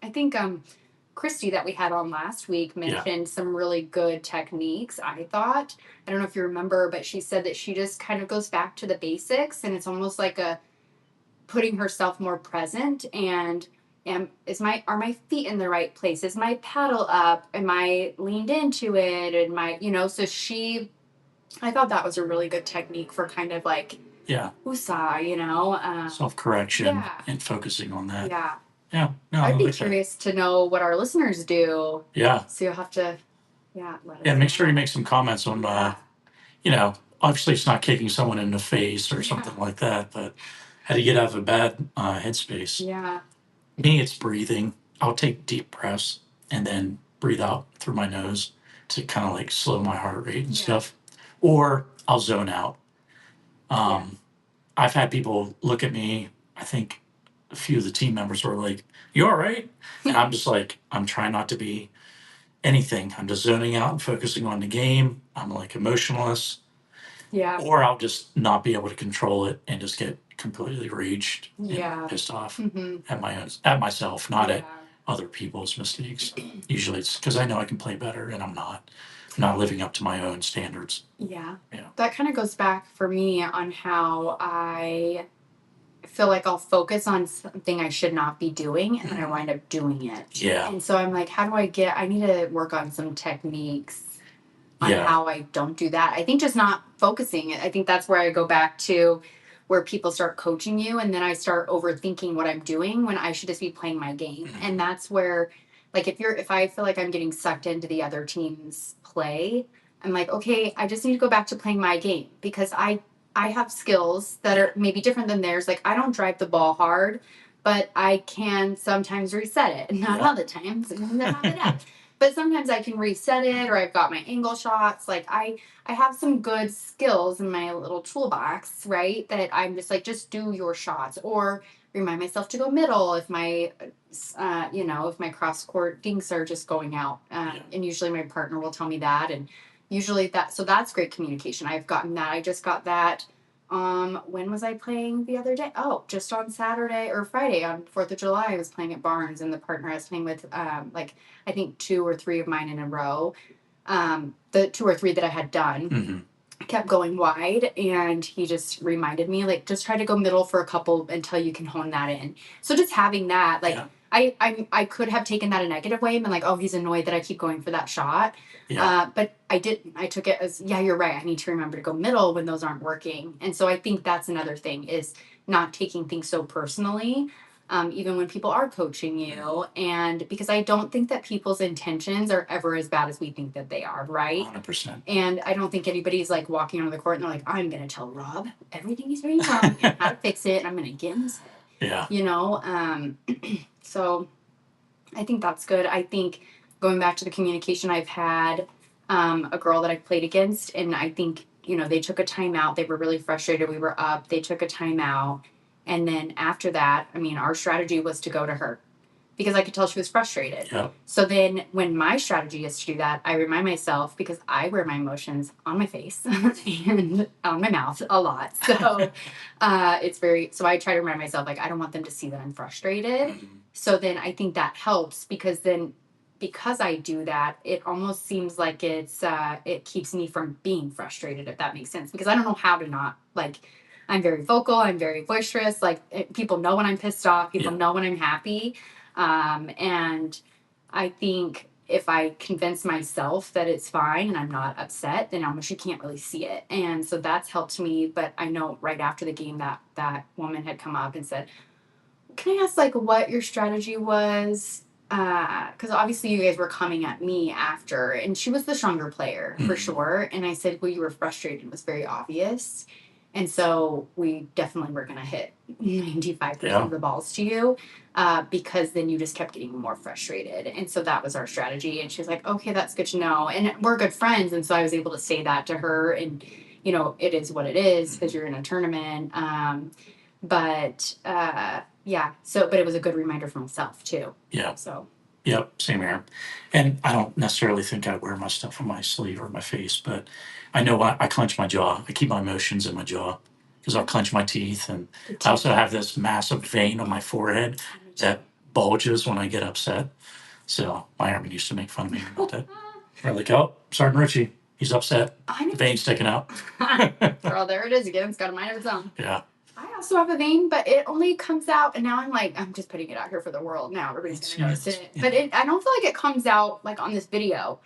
I think Christy that we had on last week mentioned some really good techniques, I thought. I don't know if you remember, but she said that she just kind of goes back to the basics, and it's almost like a putting herself more present, and are my feet in the right place? Is my paddle up? Am I leaned into it? And so I thought that was a really good technique for kind of like, woosah, self-correction and focusing on that. Yeah. Yeah. No, I'd be curious to know what our listeners do. Yeah. So you'll have to, let us know. Make sure you make some comments on, obviously it's not kicking someone in the face or something like that, but how to get out of a bad headspace. Yeah. Me, it's breathing. I'll take deep breaths and then breathe out through my nose to kind of like slow my heart rate and stuff. Or I'll zone out. I've had people look at me, I think a few of the team members were like, you all right? And I'm just like, I'm trying not to be anything. I'm just zoning out and focusing on the game. I'm like emotionless, Yeah. or I'll just not be able to control it and just get completely raged Yeah. and pissed off Mm-hmm. at myself, not at Yeah. other people's mistakes. Usually it's because I know I can play better and I'm not living up to my own standards. Yeah. Yeah. That kind of goes back for me on how I feel like I'll focus on something I should not be doing and then I wind up doing it. Yeah. And so I'm like, how do I need to work on some techniques on Yeah. how I don't do that. I think just not focusing. I think that's where I go back to where people start coaching you and then I start overthinking what I'm doing when I should just be playing my game. And that's where, like, if I feel like I'm getting sucked into the other team's play, I'm like, okay, I just need to go back to playing my game because I have skills that are maybe different than theirs. Like I don't drive the ball hard, but I can sometimes reset it. Not all the time. But sometimes I can reset it or I've got my angle shots. Like I have some good skills in my little toolbox, right? That I'm just like, just do your shots or remind myself to go middle if my, if my cross court dinks are just going out. And usually my partner will tell me that. And usually so that's great communication. I've gotten that. I just got that. When was I playing the other day? Oh, just on Saturday or Friday on 4th of July, I was playing at Barnes and the partner I was playing with, I think 2 or 3 of mine in a row. The 2 or 3 that I had done kept going wide and he just reminded me like just try to go middle for a couple until you can hone that in. So just having that like I could have taken that a negative way and been like, oh, he's annoyed that I keep going for that shot. But I didn't. I took it as, yeah, you're right. I need to remember to go middle when those aren't working. And so I think that's another thing is not taking things so personally. Even when people are coaching you. And because I don't think that people's intentions are ever as bad as we think that they are, right? 100%. And I don't think anybody's like walking onto the court and they're like, I'm going to tell Rob everything he's doing wrong and how to fix it. And I'm going to get in his head. Yeah. You know? So I think that's good. I think going back to the communication, I've had a girl that I played against and I think, they took a timeout. They were really frustrated. We were up. They took a timeout. And then after that, our strategy was to go to her because I could tell she was frustrated. Yep. So then when my strategy is to do that, I remind myself because I wear my emotions on my face and on my mouth a lot. So so I try to remind myself, like, I don't want them to see that I'm frustrated. So then I think that helps because I do that, it almost seems like it keeps me from being frustrated, if that makes sense. Because I don't know how to not, like, I'm very vocal, I'm very boisterous. Like, people know when I'm pissed off, people know when I'm happy. And I think if I convince myself that it's fine and I'm not upset, then almost you can't really see it. And so that's helped me. But I know right after the game that woman had come up and said, can I ask like what your strategy was? Because obviously you guys were coming at me after, and she was the stronger player for sure. And I said, well, you were frustrated. It was very obvious. And so we definitely were going to hit 95% of the balls to you because then you just kept getting more frustrated. And so that was our strategy. And she was like, okay, that's good to know. And we're good friends. And so I was able to say that to her. And, it is what it is because you're in a tournament. But it was a good reminder for myself too. Yeah. So. Yep, same here. And I don't necessarily think I wear my stuff on my sleeve or my face, but I know I clench my jaw. I keep my emotions in my jaw because I'll clench my teeth. And I also have this massive vein on my forehead that bulges when I get upset. So my army used to make fun of me about that. They're like, oh, Sergeant Richie, he's upset. The vein's sticking out. Girl, there it is again. It's got a mind of its own. Yeah. I also have a vein, but it only comes out, and now I'm like, I'm just putting it out here for the world now. Everybody's going to notice it. Yeah. But I don't feel like it comes out, like, on this video.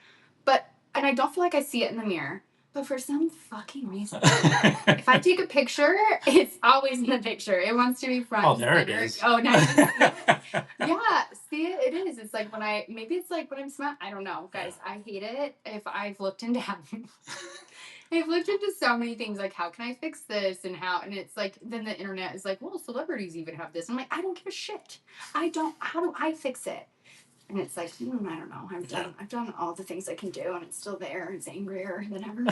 And I don't feel like I see it in the mirror. But for some fucking reason, if I take a picture, it's always in the picture. It wants to be front. Oh, there it is. Oh, now you can see it. Yeah, see it? It is. It's like maybe it's like when I'm smiling. I don't know, guys. I hate it. If I've looked into having... I've looked into so many things, like how can I fix this and it's like, then the internet is like, well, celebrities even have this. I'm like, I don't give a shit. How do I fix it? And it's like, I don't know. I've done all the things I can do and it's still there. It's angrier than ever.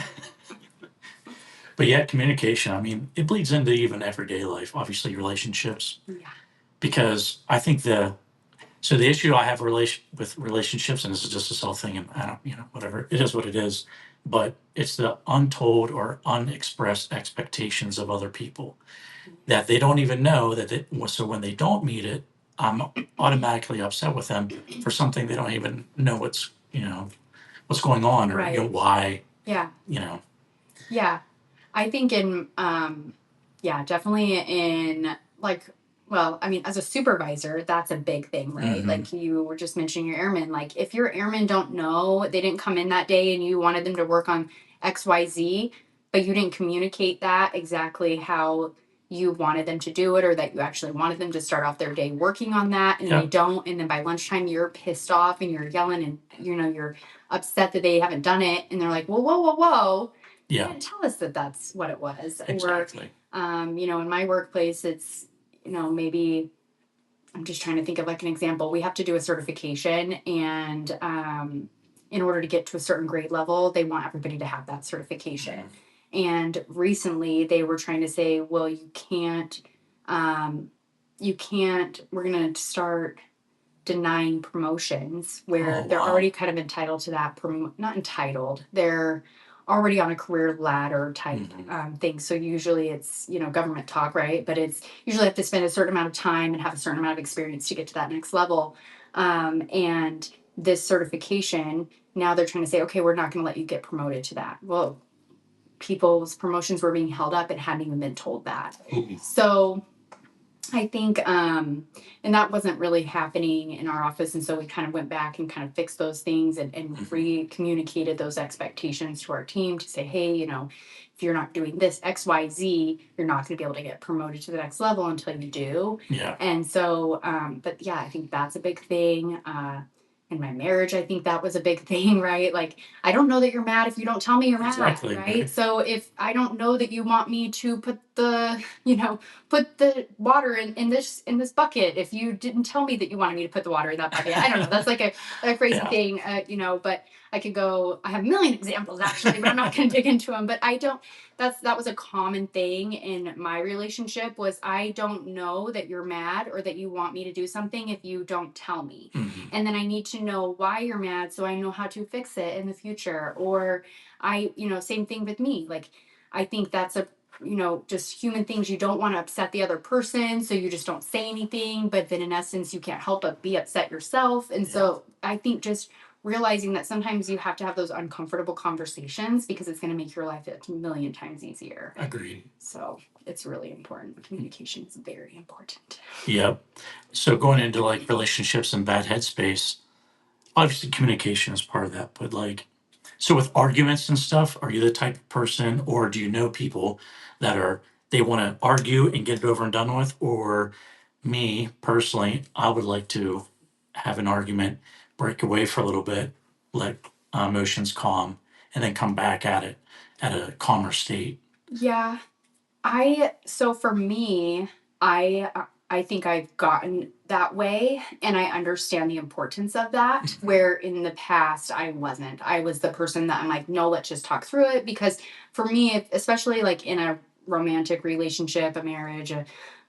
But yeah, communication, it bleeds into even everyday life, obviously relationships. Yeah. Because I think So the issue I have with relationships, and this is just a self thing, and I don't, whatever, it is what it is, but it's the untold or unexpressed expectations of other people that they don't even know so when they don't meet it, I'm automatically upset with them for something they don't even know what's going on, or Right. why. Yeah. You know. Yeah. I think definitely in like, well, I mean, as a supervisor, that's a big thing, right? Mm-hmm. Like you were just mentioning your airmen. Like if your airmen don't know, they didn't come in that day and you wanted them to work on XYZ, but you didn't communicate that exactly how you wanted them to do it, or that you actually wanted them to start off their day working on that, and they don't, and then by lunchtime you're pissed off and you're yelling and you're upset that they haven't done it, and they're like, well, whoa, you didn't tell us that that's what it was. Exactly. Or in my workplace, it's maybe I'm just trying to think of like an example. We have to do a certification, and in order to get to a certain grade level, they want everybody to have that certification. Mm-hmm. And recently they were trying to say, well, you can't, we're going to start denying promotions where they're already kind of entitled to that, not entitled, they're already on a career ladder type thing. So usually it's, government talk, right? But it's usually have to spend a certain amount of time and have a certain amount of experience to get to that next level. And this certification, now they're trying to say, okay, we're not going to let you get promoted to that. Well, people's promotions were being held up and hadn't even been told that. So I think, and that wasn't really happening in our office. And so we kind of went back and kind of fixed those things and re-communicated those expectations to our team to say, hey, if you're not doing this XYZ, you're not going to be able to get promoted to the next level until you do. Yeah. And so, but yeah, I think that's a big thing. In my marriage, I think that was a big thing, right? Like, I don't know that you're mad if you don't tell me you're mad, right? So if I don't know that you want me to put the water in this bucket, if you didn't tell me that you wanted me to put the water in that bucket, I don't know. That's like a crazy thing, but I have a million examples actually, but I'm not going to dig into them. But that was a common thing in my relationship was I don't know that you're mad or that you want me to do something if you don't tell me. Mm-hmm. And then I need to know why you're mad so I know how to fix it in the future. Or same thing with me. Like, I think that's just human things. You don't want to upset the other person, so you just don't say anything. But then in essence, you can't help but be upset yourself. And so I think just realizing that sometimes you have to have those uncomfortable conversations because it's going to make your life a million times easier. Agreed. So it's really important. Communication is very important. Yep. So going into like relationships and bad headspace, obviously communication is part of that, but like, so with arguments and stuff, are you the type of person, or do you know people that they want to argue and get it over and done with? Or me personally, I would like to have an argument, break away for a little bit, let emotions calm, and then come back at it at a calmer state. Yeah. So for me, I think I've gotten that way, and I understand the importance of that, where in the past I wasn't. I was the person that I'm like, no, let's just talk through it. Because for me, especially like in a romantic relationship, a marriage,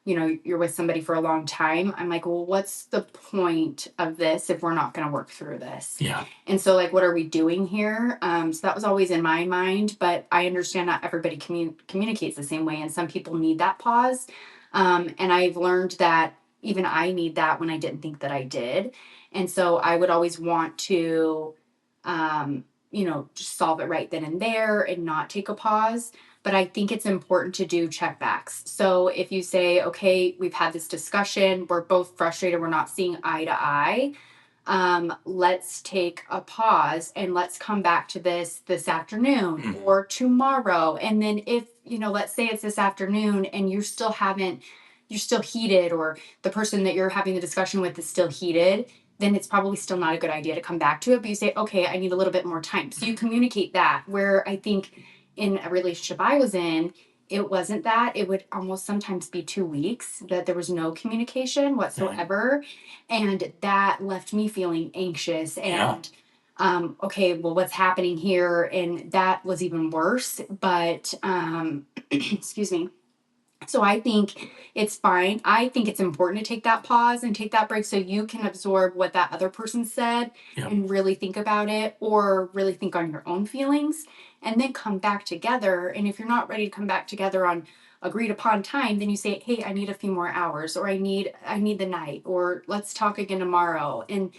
you're with somebody for a long time, I'm like, well, what's the point of this if we're not going to work through this? Yeah. And so like, what are we doing here? So that was always in my mind, but I understand not everybody communicates the same way. And some people need that pause. And I've learned that even I need that when I didn't think that I did. And so I would always want to, just solve it right then and there and not take a pause. But I think it's important to do checkbacks. So if you say, okay, we've had this discussion, we're both frustrated, we're not seeing eye to eye. Let's take a pause and let's come back to this afternoon or tomorrow. And then if, let's say it's this afternoon and you're still heated, or the person that you're having the discussion with is still heated, then it's probably still not a good idea to come back to it. But you say, okay, I need a little bit more time. So you communicate that, where I think in a relationship I was in, it wasn't that. It would almost sometimes be 2 weeks that there was no communication whatsoever. And that left me feeling anxious and, okay, well, what's happening here? And that was even worse. But, excuse me. So I think it's fine. I think it's important to take that pause and take that break so you can absorb what that other person said Yep. and really think about it, or really think on your own feelings, and then come back together. And if you're not ready to come back together on agreed upon time, then you say, "Hey, I need a few more hours," or I need the night," or "Let's talk again tomorrow." And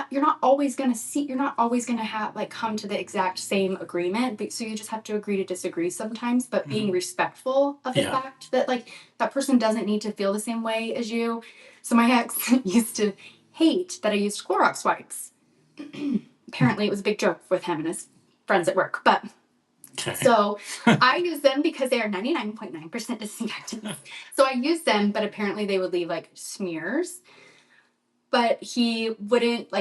you're not always going to see, you're not always going to have like come to the exact same agreement, but so you just have to agree to disagree sometimes, but being respectful of the Yeah. fact that like that person doesn't need to feel the same way as you. So my ex used to hate that I used Clorox wipes. Apparently it was a big joke with him and his friends at work, but Okay. so I use them because they are 99.9% disinfectants. So I use them, but apparently they would leave like smears. But he wouldn't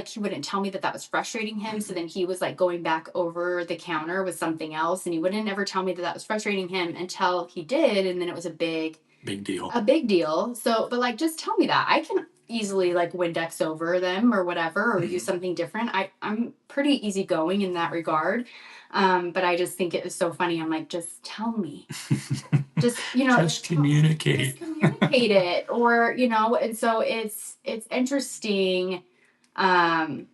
tell me that that was frustrating him. So then he was like going back over the counter with something else, and he wouldn't ever tell me that that was frustrating him until he did, and then it was a big deal. A big deal. So, but like, just tell me that. I can easily like Windex over them or whatever, or use something different. I'm pretty easygoing in that regard. But I just think it is so funny. I'm like, just tell me. Just Just communicate. Just communicate it, or and so it's interesting, um,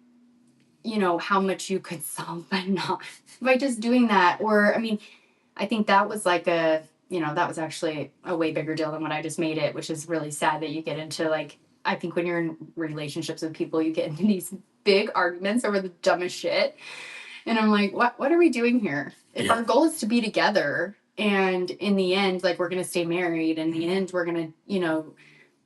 how much you could solve by not by just doing that. Or I mean, I think that was like that was actually a way bigger deal than what I just made it, which is really sad that you get into like, I think when you're in relationships with people, you get into these big arguments over the dumbest shit. And I'm like, what are we doing here? If our goal is to be together, and in the end, like we're gonna stay married, in the end we're gonna,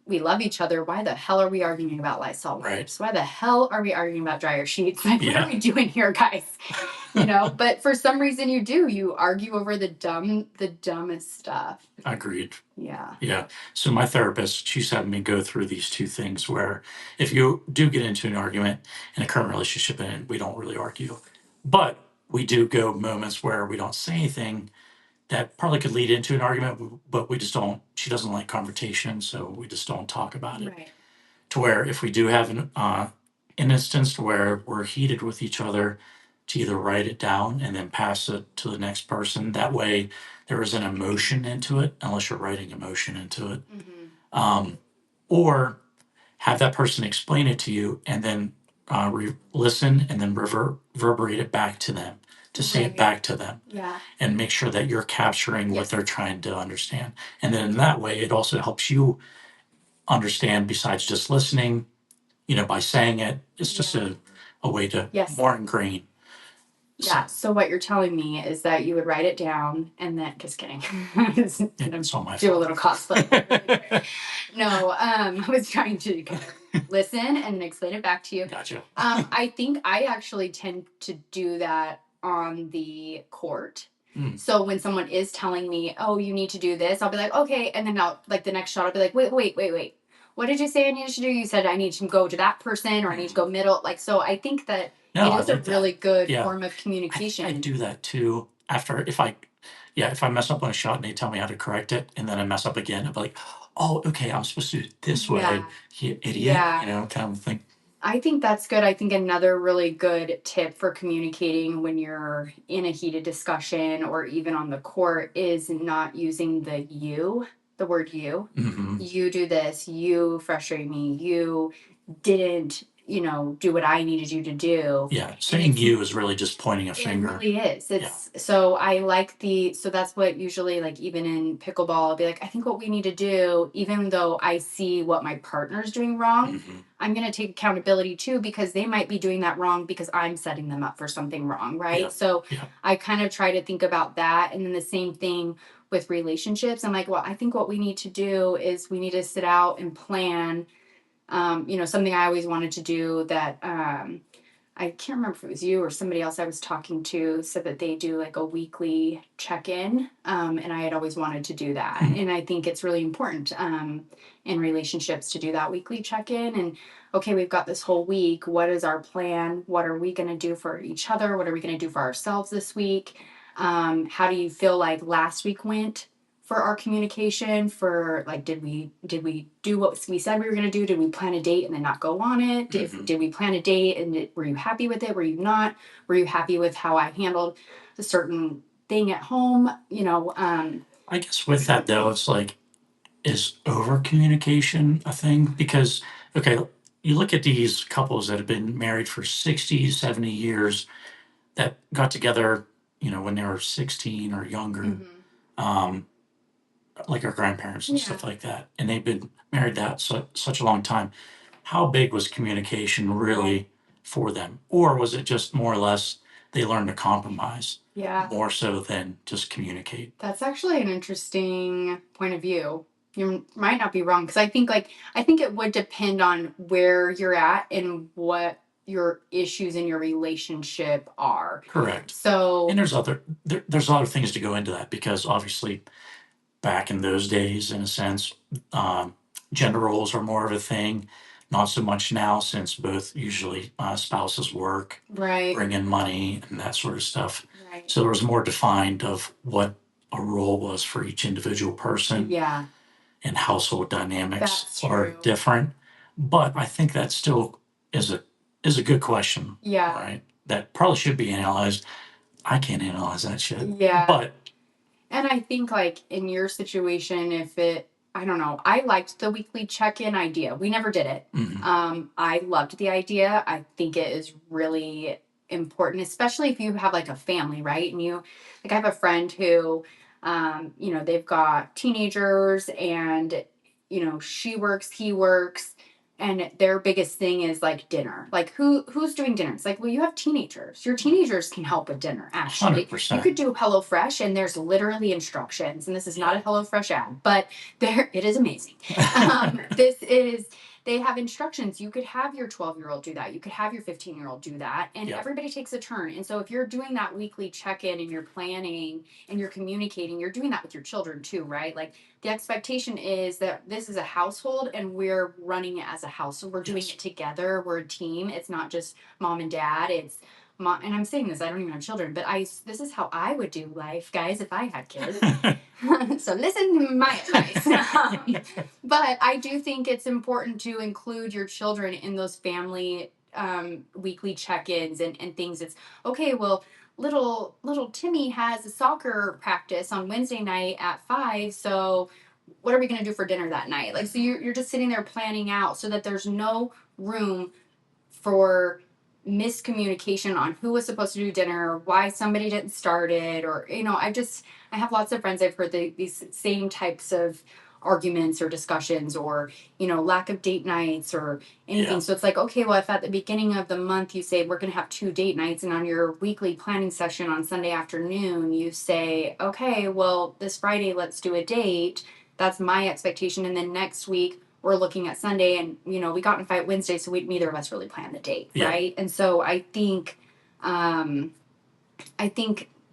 we love each other, why the hell are we arguing about Lysol wipes? Why the hell are we arguing about dryer sheets? Like, what are we doing here, guys? But for some reason you argue over the dumbest stuff. Agreed. Yeah. Yeah. So my therapist, she's having me go through these two things where if you do get into an argument in a current relationship and we don't really argue, but we do go moments where we don't say anything that probably could lead into an argument, but we just don't, she doesn't like confrontation, so we just don't talk about it. Right. To where if we do have an instance where we're heated with each other, to either write it down and then pass it to the next person. That way there is an emotion into it, unless you're writing emotion into it. Or have that person explain it to you and then listen and then reverberate it back to them, to say it back to them. Yeah. And make sure that you're capturing what they're trying to understand. And then in that way, it also helps you understand besides just listening, by saying it. It's just a way to more ingrain. Yeah. So what you're telling me is that you would write it down and then, just kidding. It's all my fault. Do a little cosplay. No, I was trying to listen and explain it back to you. Gotcha. I think I actually tend to do that on the court. So when someone is telling me, "Oh, you need to do this," I'll be like, "Okay," and then I'll like the next shot, I'll be like, "Wait. What did you say I needed to do? You said I need to go to that person, or I need to go middle." Like, so I think that it is a really good form of communication. I do that too. After if I mess up on a shot and they tell me how to correct it, and then I mess up again, I'm like, "Oh, okay, I'm supposed to do it this way, you idiot," kind of thing. I think that's good. I think another really good tip for communicating when you're in a heated discussion or even on the court is not using the word you. You do this, you frustrate me, you didn't, do what I needed you to do. Yeah, saying you is really just pointing a finger. It really is. So I like so that's what usually, like, even in pickleball, I'll be like, I think what we need to do, even though I see what my partner's doing wrong, I'm going to take accountability too, because they might be doing that wrong because I'm setting them up for something wrong, right? So I kind of try to think about that. And then the same thing with relationships. I'm like, well, I think what we need to do is we need to sit out and plan. Something I always wanted to do that I can't remember if it was you or somebody else I was talking to said that they do like a weekly check-in, and I had always wanted to do that. And I think it's really important in relationships to do that weekly check-in. And okay, we've got this whole week. What is our plan? What are we going to do for each other? What are we going to do for ourselves this week? How do you feel like last week went for our communication? For like, did we do what we said we were going to do? Did we plan a date and then not go on it? Did we plan a date and were you happy with it? Were you not? Were you happy with how I handled a certain thing at home? I guess with that though, it's like is over communication a thing? Because, okay, you look at these couples that have been married for 60, 70 years that got together, when they were 16 or younger, um, like our grandparents and stuff like that, and they've been married such a long time. How big was communication really for them? Or was it just more or less they learned to compromise Yeah. more so than just communicate? That's actually an interesting point of view. You might not be wrong, because I think it would depend on where you're at and what your issues in your relationship are. Correct. So, And there's a lot of things to go into that, because obviously back in those days, in a sense, um, gender roles are more of a thing. Not so much now, since both usually spouses work, right, bring in money, and that sort of stuff. right, So there was more defined of what a role was for each individual person, yeah, and household dynamics that's are true. different. But I think that still is a good question, Yeah, right? That probably should be analyzed. I can't analyze that shit. yeah. But And I think, like, in your situation, I don't know, I liked the weekly check-in idea. We never did it. I loved the idea. I think it is really important, especially if you have like a family, right? And I have a friend who, they've got teenagers, and, she works, he works, and their biggest thing is like dinner. Like, who's doing dinner? It's like, well, you have teenagers. Your teenagers can help with dinner. Actually, you 100%. could do HelloFresh, and there's literally instructions. And this is not a HelloFresh ad, but it is amazing. This is They have instructions. You could have your 12-year-old do that. You could have your 15-year-old do that, and everybody takes a turn. And so if you're doing that weekly check-in and you're planning and you're communicating, you're doing that with your children too, right? Like, the expectation is that this is a household and we're running it as a house. So we're doing it together. We're a team. It's not just mom and dad. It's mom. And I'm saying this, I don't even have children, but this is how I would do life, guys, if I had kids. So listen to my advice. But I do think it's important to include your children in those family weekly check-ins and things. It's okay, well, little Timmy has a soccer practice on Wednesday night at 5, so what are we going to do for dinner that night? Like, so you're just sitting there planning out so that there's no room for miscommunication on who was supposed to do dinner, why somebody didn't start it, or, I have lots of friends, I've heard these same types of arguments or discussions, or, lack of date nights or anything. Yeah. So it's like, okay, well, if at the beginning of the month you say we're going to have 2 date nights, and on your weekly planning session on Sunday afternoon you say, okay, well, this Friday let's do a date, that's my expectation. And then next week we're looking at Sunday, and, we got in a fight Wednesday, so neither of us really planned the date, right? And so I think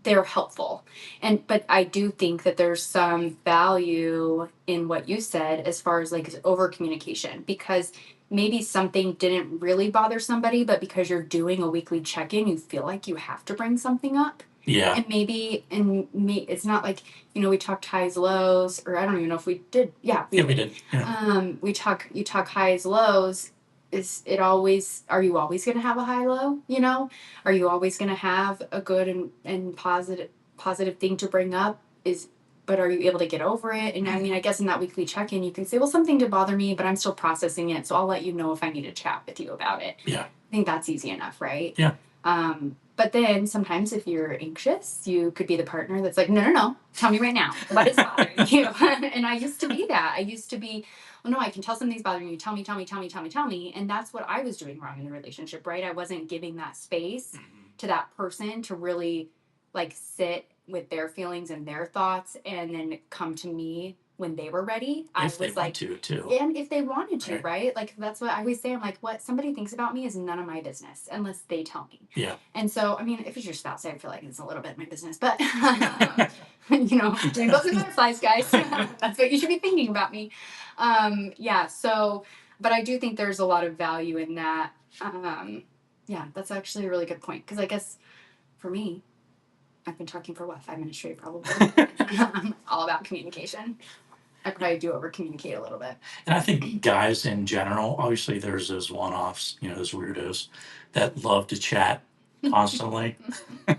they're helpful. But I do think that there's some value in what you said as far as like over communication, because maybe something didn't really bother somebody, but because you're doing a weekly check-in, you feel like you have to bring something up. Yeah. And it's not like, we talked highs, lows, or I don't even know if we did. Yeah, we did. Yeah. You talk highs, lows. Are you always going to have a high low? Are you always going to have a good and positive thing to bring up? But are you able to get over it? And I mean, I guess in that weekly check-in, you can say, well, something did bother me, but I'm still processing it. So I'll let you know if I need to chat with you about it. Yeah. I think that's easy enough, right? Yeah. But then sometimes if you're anxious, you could be the partner that's like, no, tell me right now. What is bothering you? And I used to be that. I used to be, well, no, I can tell something's bothering you. Tell me. And that's what I was doing wrong in the relationship, right? I wasn't giving that space to that person to really like sit with their feelings and their thoughts, and then come to me when they were ready. If they want to, too. And if they wanted to, right? Like, that's what I always say. I'm like, what somebody thinks about me is none of my business unless they tell me. Yeah. And so, I mean, if it's your spouse, I feel like it's a little bit my business. But, rainbows and butterflies, guys. That's what you should be thinking about me. Yeah, so, but I do think there's a lot of value in that. Yeah, that's actually a really good point. Because I guess for me, I've been talking for 5 minutes straight, probably. All about communication. I probably do over communicate a little bit. And I think guys in general, obviously there's those one-offs, those weirdos that love to chat constantly.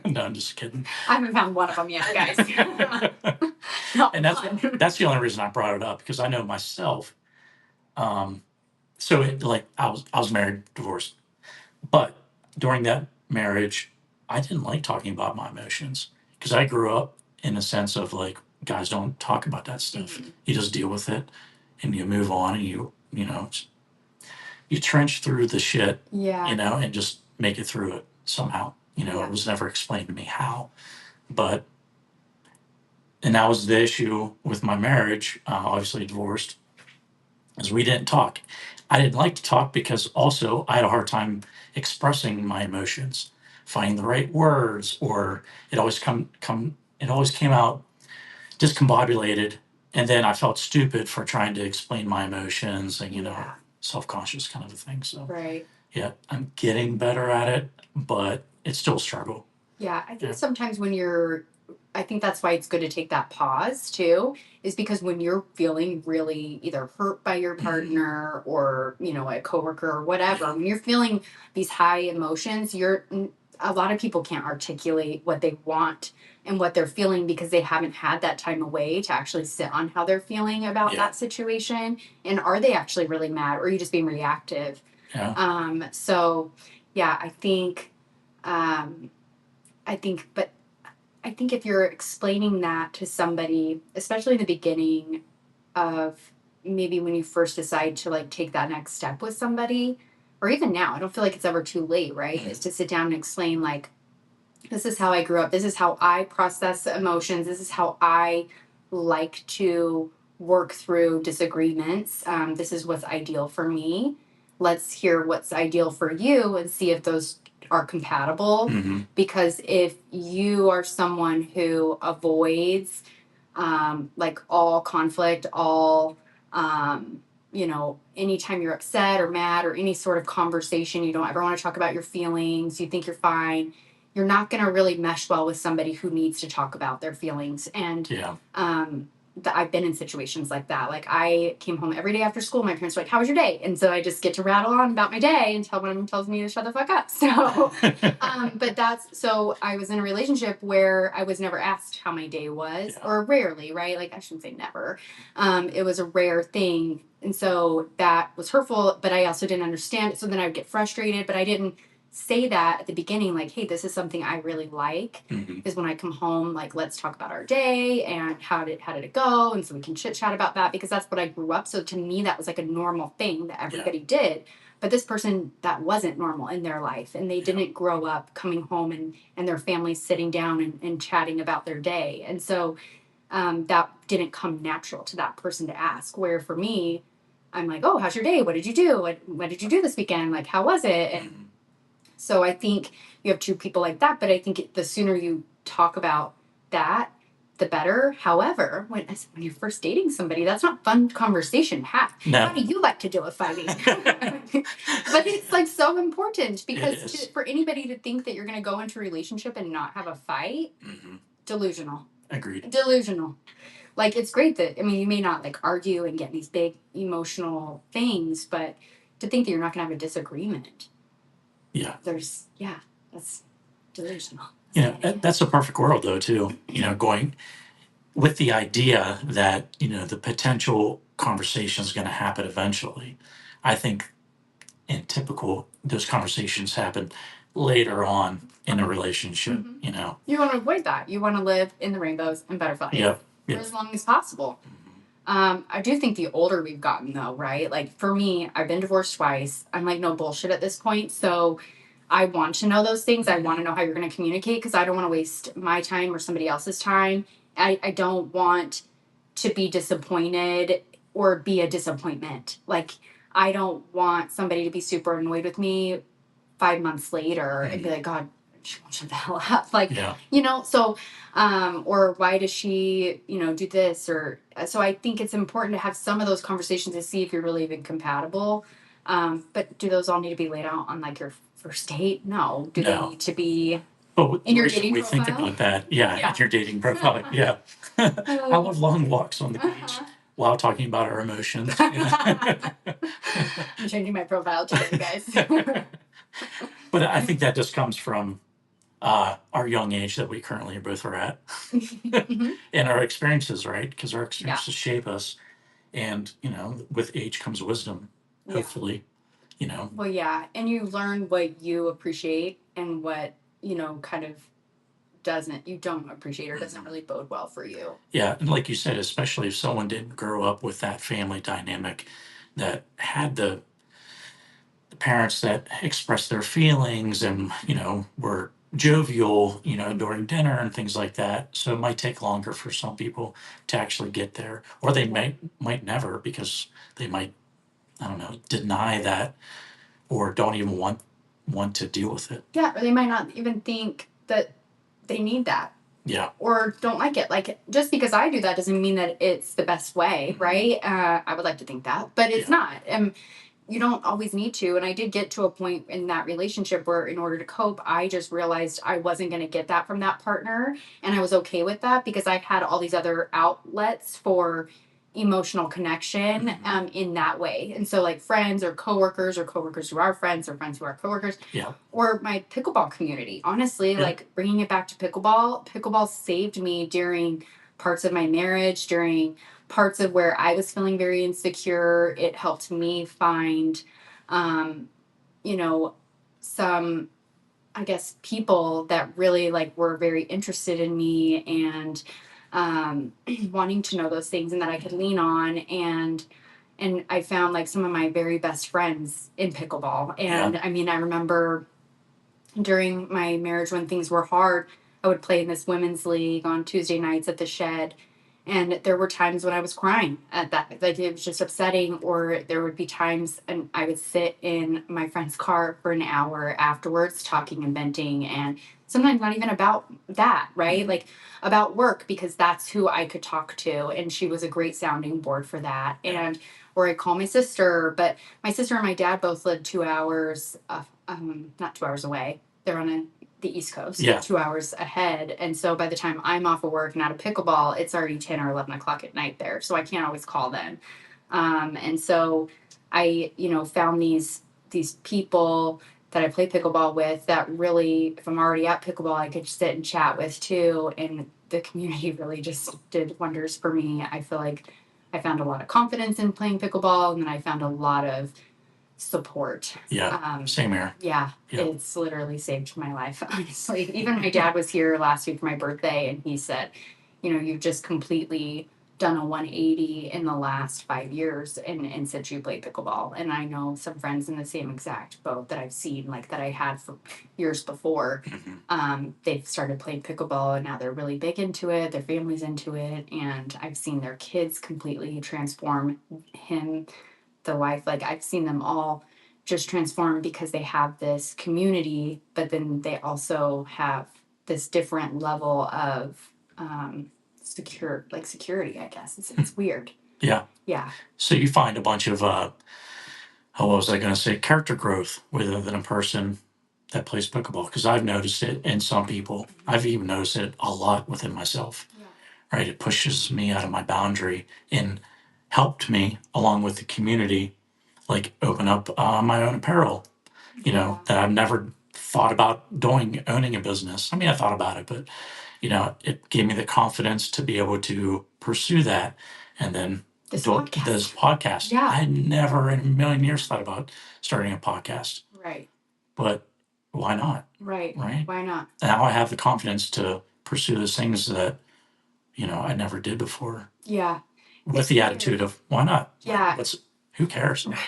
No, I'm just kidding. I haven't found one of them yet, guys. Not And one. that's the only reason I brought it up, because I know myself. So like I was married, divorced, but during that marriage, I didn't like talking about my emotions because I grew up in a sense of like guys don't talk about that stuff. You just deal with it and you move on, and you know you trench through the shit, Yeah. and just make it through it somehow. Yeah. It was never explained to me how, but and that was the issue with my marriage. Obviously divorced, is we didn't talk. I didn't like to talk because also I had a hard time expressing my emotions, finding the right words, or it always came out discombobulated, and then I felt stupid for trying to explain my emotions, and Yeah. self-conscious kind of a thing. So Right. yeah, I'm getting better at it, but it's still a struggle. Yeah, I think Yeah. sometimes I think that's why it's good to take that pause too, is because when you're feeling really either hurt by your partner or, a coworker or whatever, when you're feeling these high emotions, a lot of people can't articulate what they want and what they're feeling because they haven't had that time away to actually sit on how they're feeling about Yeah. that situation. And are they actually really mad, or are you just being reactive? Yeah. So yeah, but I think if you're explaining that to somebody, especially in the beginning of maybe when you first decide to like take that next step with somebody, or even now, I don't feel like it's ever too late, right? Is to sit down and explain, like, this is how I grew up. This is how I process emotions. This is how I like to work through disagreements. This is what's ideal for me. Let's hear what's ideal for you and see if those are compatible. Because if you are someone who avoids like all conflict, anytime you're upset or mad or any sort of conversation, you don't ever want to talk about your feelings, you think you're fine, you're not going to really mesh well with somebody who needs to talk about their feelings. And Yeah. I've been in situations like that. Like, I came home every day after school. My parents were like, "How was your day?" And so I just get to rattle on about my day until one of them tells me to shut the fuck up. So, so I was in a relationship where I was never asked how my day was, or rarely, right? Like, I shouldn't say never. It was a rare thing. And so that was hurtful, but I also didn't understand it. So then I would get frustrated, but I didn't say that at the beginning, like, hey, this is something I really like, is when I come home, like, let's talk about our day and how did it go, and so we can chit chat about that, because that's what I grew up. So to me, that was like a normal thing that everybody did. But this person, that wasn't normal in their life, and they didn't grow up coming home and their families sitting down and chatting about their day. And so that didn't come natural to that person to ask, where for me, I'm like, oh, how's your day? What did you do? What did you do this weekend? Like, how was it? And so I think you have two people like that, but I think the sooner you talk about that, the better. However, when you're first dating somebody, that's not fun conversation to have. No. How do you like to deal with fighting? But it's like so important, because for anybody to think that you're going to go into a relationship and not have a fight, delusional. Agreed. Delusional. Like, it's great that, you may not like argue and get these big emotional things, but to think that you're not going to have a disagreement. Yeah. That's delusional. That's a perfect world, though, too. Going with the idea that, the potential conversation is going to happen eventually. I think in typical, those conversations happen later on in a relationship, You want to avoid that. You want to live in the rainbows and butterflies for as long as possible. I do think the older we've gotten, though, right? Like, for me, I've been divorced twice. I'm like, no bullshit at this point. So I want to know those things. I want to know how you're going to communicate, because I don't want to waste my time or somebody else's time. I don't want to be disappointed or be a disappointment. Like, I don't want somebody to be super annoyed with me 5 months later and be like, God, she won't shut the hell up. Like, so, or why does she, do this? Or, so I think it's important to have some of those conversations to see if you're really even compatible. But do those all need to be laid out on like your first date? No. Do they need to be in your dating profile? We think about that. Yeah, in your dating profile. Yeah. I love long walks on the beach while talking about our emotions. I'm changing my profile today, guys. But I think that just comes from our young age that we currently both are at Hmm. and our experiences, right? Because our Yeah. experiences shape us. And, with age comes wisdom, Yeah. hopefully, you know. Well, yeah. And you learn what you appreciate and what, kind of you don't appreciate or doesn't really bode well for you. Yeah. And like you said, especially if someone didn't grow up with that family dynamic that had the parents that expressed their feelings and, were jovial, during dinner and things like that. So it might take longer for some people to actually get there, or they might never because they might, I don't know, deny that or don't even want to deal with it. Yeah. Or they might not even think that they need that. Yeah. Or don't like it. Like, just because I do that doesn't mean that it's the best way, right? I would like to think that, but it's not. You don't always need to. And I did get to a point in that relationship where, in order to cope, I just realized I wasn't going to get that from that partner. And I was okay with that because I had all these other outlets for emotional connection in that way. And so, like, friends or coworkers who are friends or friends who are coworkers, Yeah. or my pickleball community. Honestly, Yeah. like, bringing it back to pickleball saved me during parts of my marriage, during parts of where I was feeling very insecure. It helped me find, you know, some, I guess, people that really, like, were very interested in me and wanting to know those things and that I could lean on. And I found, like, some of my very best friends in pickleball. And I mean, I remember during my marriage when things were hard, I would play in this women's league on Tuesday nights at the shed. And there were times when I was crying at that. Like, it was just upsetting. Or there would be times and I would sit in my friend's car for an hour afterwards talking and venting, and sometimes not even about that, right? Like, about work, because that's who I could talk to. And she was a great sounding board for that. And or I call my sister, but my sister and my dad both live 2 hours, not 2 hours away. They're on the East Coast, 2 hours ahead. And so by the time I'm off of work and out of pickleball, it's already 10 or 11 o'clock at night there. So I can't always call then. And so I, found these people that I play pickleball with that really, if I'm already at pickleball, I could sit and chat with too. And the community really just did wonders for me. I feel like I found a lot of confidence in playing pickleball, and then I found a lot of support. Yeah. Same here. Yeah. It's literally saved my life, honestly. Even my dad was here last week for my birthday, and he said, you've just completely done a 180 in the last 5 years and since you played pickleball. And I know some friends in the same exact boat that I've seen, like, that I had for years before. They've started playing pickleball, and now they're really big into it. Their family's into it. And I've seen their kids completely transform, him, the wife. Like, I've seen them all just transform because they have this community, but then they also have this different level of security, I guess. It's weird. Yeah. Yeah. So you find a bunch of how was I going to say, character growth within a person that plays pickleball, because I've noticed it in some people. I've even noticed it a lot within myself. Yeah. Right? It pushes me out of my boundary and helped me, along with the community, like open up my own apparel. That I've never thought about owning a business. I mean, I thought about it, but it gave me the confidence to be able to pursue that. And then This podcast. Yeah. I had never in a million years thought about starting a podcast. Right. But why not? Right. Right. Why not? Now I have the confidence to pursue those things that, I never did before. Yeah. With the attitude of why not? Yeah. Who cares? Well,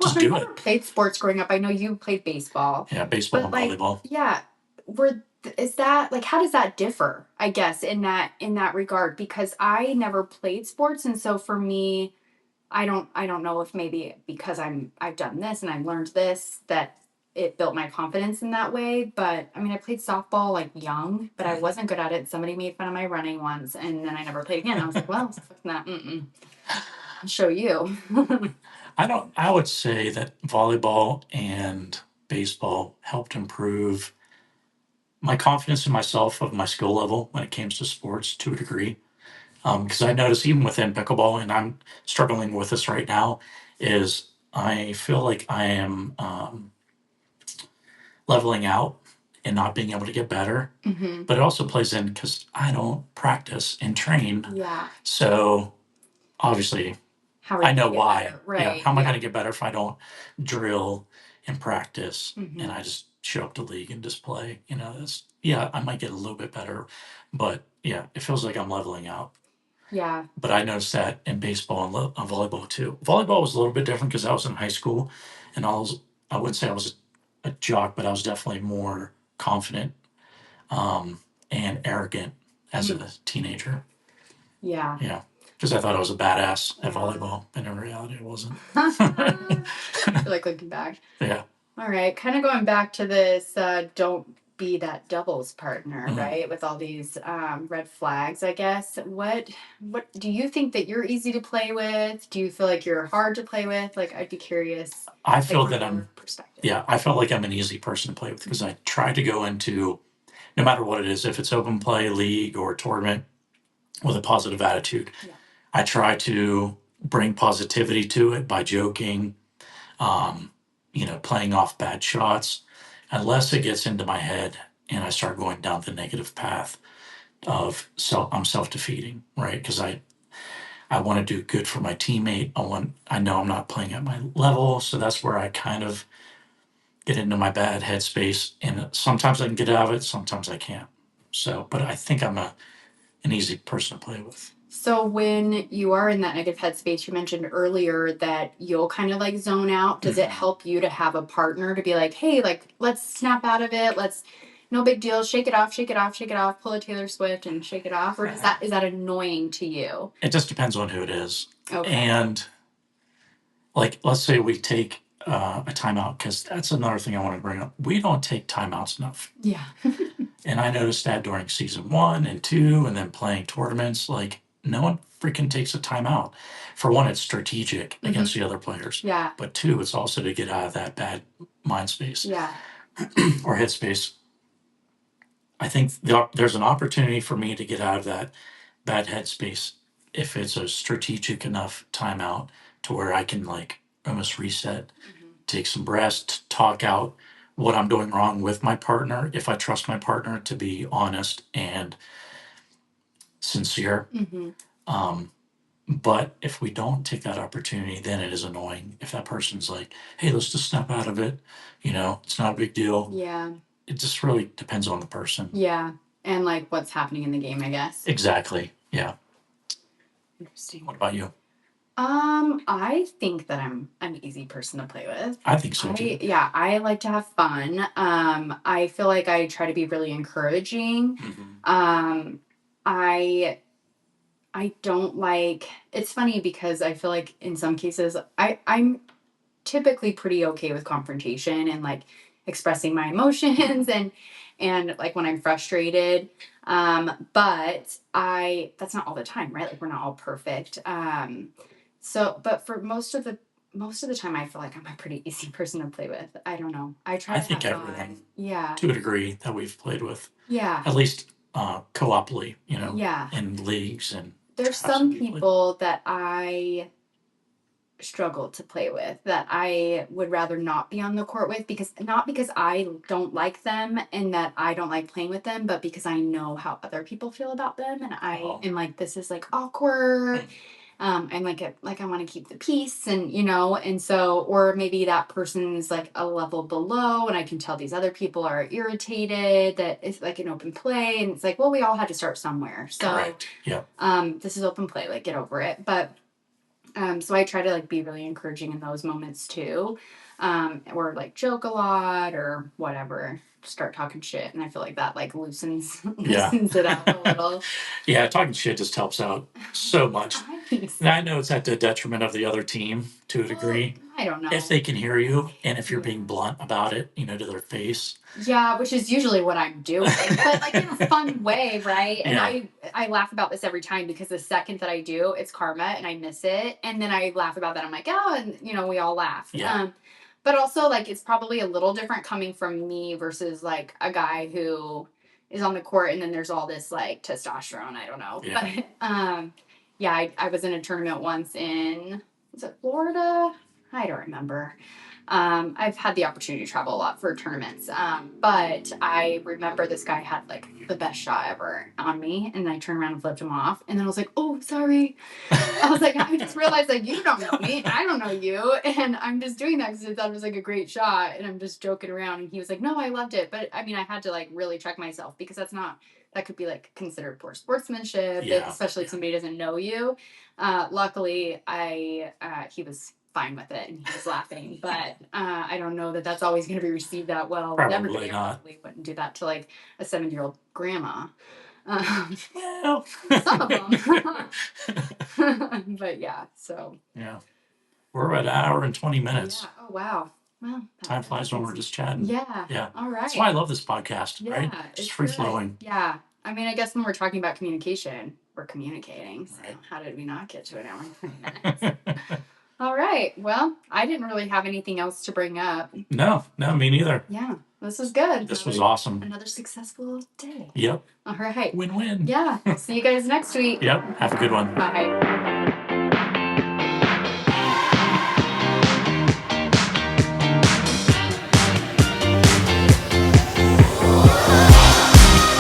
Just I do never it. played sports growing up. I know you played baseball. Yeah, baseball and volleyball. Yeah. Is that, like, how does that differ, I guess, in that regard? Because I never played sports, and so for me, I don't know if maybe because I've done this and I've learned this that it built my confidence in that way. But I mean, I played softball, like, young, but I wasn't good at it. Somebody made fun of my running once, and then I never played again. I was like, well, fuck that. I'll show you. I would say that volleyball and baseball helped improve my confidence in myself of my skill level when it came to sports to a degree. Because I notice even within pickleball, and I'm struggling with this right now, is I feel like I am leveling out and not being able to get better. Mm-hmm. But it also plays in because I don't practice and train. Yeah. So obviously, How are I you know gonna get why. better? Yeah. Right. How am I going to get better if I don't drill and practice Mm-hmm. and I just show up to league and just play? You know, yeah, I might get a little bit better, but yeah, it feels like I'm leveling out. Yeah. But I noticed that in baseball and volleyball too. Volleyball was a little bit different because I was in high school, and I wouldn't say I was a jock, but I was definitely more confident and arrogant as a teenager. Yeah. Yeah, because I thought I was a badass at Yeah. volleyball, and in reality, I wasn't. Like looking back. Yeah. All right. Kind of going back to this, don't be that doubles partner, Mhm. right? With all these red flags, I guess. What do you think that you're easy to play with? Do you feel like you're hard to play with? Like, I'd be curious. I feel Like, that from your perspective. yeah, I felt like I'm an easy person to play with because I try to go into, no matter what it is, if it's open play, league, or tournament, with a positive attitude. Yeah. I try to bring positivity to it by joking, playing off bad shots, unless it gets into my head and I start going down the negative path of I'm self-defeating, right? Because I want to do good for my teammate. I know I'm not playing at my level, so that's where I kind of get into my bad headspace, and sometimes I can get out of it, sometimes I can't. So, but I think I'm an easy person to play with. So when you are in that negative headspace, you mentioned earlier that you'll kind of like zone out. Does it help you to have a partner to be like, hey, like, let's snap out of it. No big deal. Shake it off, shake it off, shake it off. Pull a Taylor Swift and shake it off. Or is that annoying to you? It just depends on who it is. Okay. And like, let's say we take a timeout, because that's another thing I want to bring up. We don't take timeouts enough. Yeah. And I noticed that during season 1 and 2, and then playing tournaments, like no one freaking takes a timeout. For one, it's strategic against the other players. Yeah. But 2, it's also to get out of that bad mind space. Yeah. Or headspace. I think there's an opportunity for me to get out of that bad headspace if it's a strategic enough timeout to where I can like almost reset, take some breaths, talk out what I'm doing wrong with my partner, if I trust my partner to be honest and sincere. But if we don't take that opportunity, then it is annoying. If that person's like, hey, let's just snap out of it, it's not a big deal. Yeah. It just really depends on the person. Yeah. And like what's happening in the game, I guess. Exactly. Yeah. Interesting. What about you? I think that I'm an easy person to play with. I think so too. Yeah, I like to have fun. I feel like I try to be really encouraging. I don't like, it's funny because I feel like in some cases I'm typically pretty okay with confrontation and like expressing my emotions and like when I'm frustrated. But that's not all the time, right? Like we're not all perfect. But for most of the time I feel like I'm a pretty easy person to play with. I don't know. I think everyone, yeah, to a degree, that we've played with, yeah, at least co-oply, yeah, in leagues. And there's some people that I struggle to play with that I would rather not be on the court with not because I don't like them and that I don't like playing with them, but because I know how other people feel about them and I am like, this is like awkward. I'm like I want to keep the peace and so, or maybe that person's like a level below and I can tell these other people are irritated that it's like an open play and it's like, well, we all had to start somewhere. So, correct. Yeah. This is open play, like get over it. But so I try to like be really encouraging in those moments too, or like joke a lot or whatever, start talking shit, and I feel like that like loosens it up a little. Yeah, talking shit just helps out so much. I think so. And I know it's at the detriment of the other team to a degree. I don't know if they can hear you and if you're being blunt about it, to their face. Yeah, which is usually what I'm doing, but like in a fun way, right? And I laugh about this every time because the second that I do, it's karma and I miss it. And then I laugh about that. I'm like, oh, and we all laugh. Yeah. But also like it's probably a little different coming from me versus like a guy who is on the court and then there's all this like testosterone. I don't know. Yeah. But I was in a tournament once was it Florida? I don't remember. I've had the opportunity to travel a lot for tournaments. But I remember this guy had like the best shot ever on me, and I turned around and flipped him off. And then I was like, oh, sorry. I was like, I just realized like you don't know me, I don't know you, and I'm just doing that because I thought it was like a great shot, and I'm just joking around. And he was like, no, I loved it. But I mean, I had to like really check myself because that could be like considered poor sportsmanship, especially if somebody doesn't know you. Luckily, he was fine with it and he was laughing, but I don't know that that's always going to be received that well. Probably not. I probably wouldn't do that to like a 7-year-old grandma. Well, some of them. But yeah, so. Yeah. We're at an hour and 20 minutes. Yeah. Oh, wow. Well, time flies when we're just chatting. Yeah. Yeah. All right. That's why I love this podcast, right? Just free flowing. Yeah. I mean, I guess when we're talking about communication, we're communicating. So how did we not get to an hour and 20 minutes? All right. Well, I didn't really have anything else to bring up. No, me neither. Yeah. This was good. This was awesome. Another successful day. Yep. All right. Win-win. Yeah. See you guys next week. Yep. Have a good one. Bye.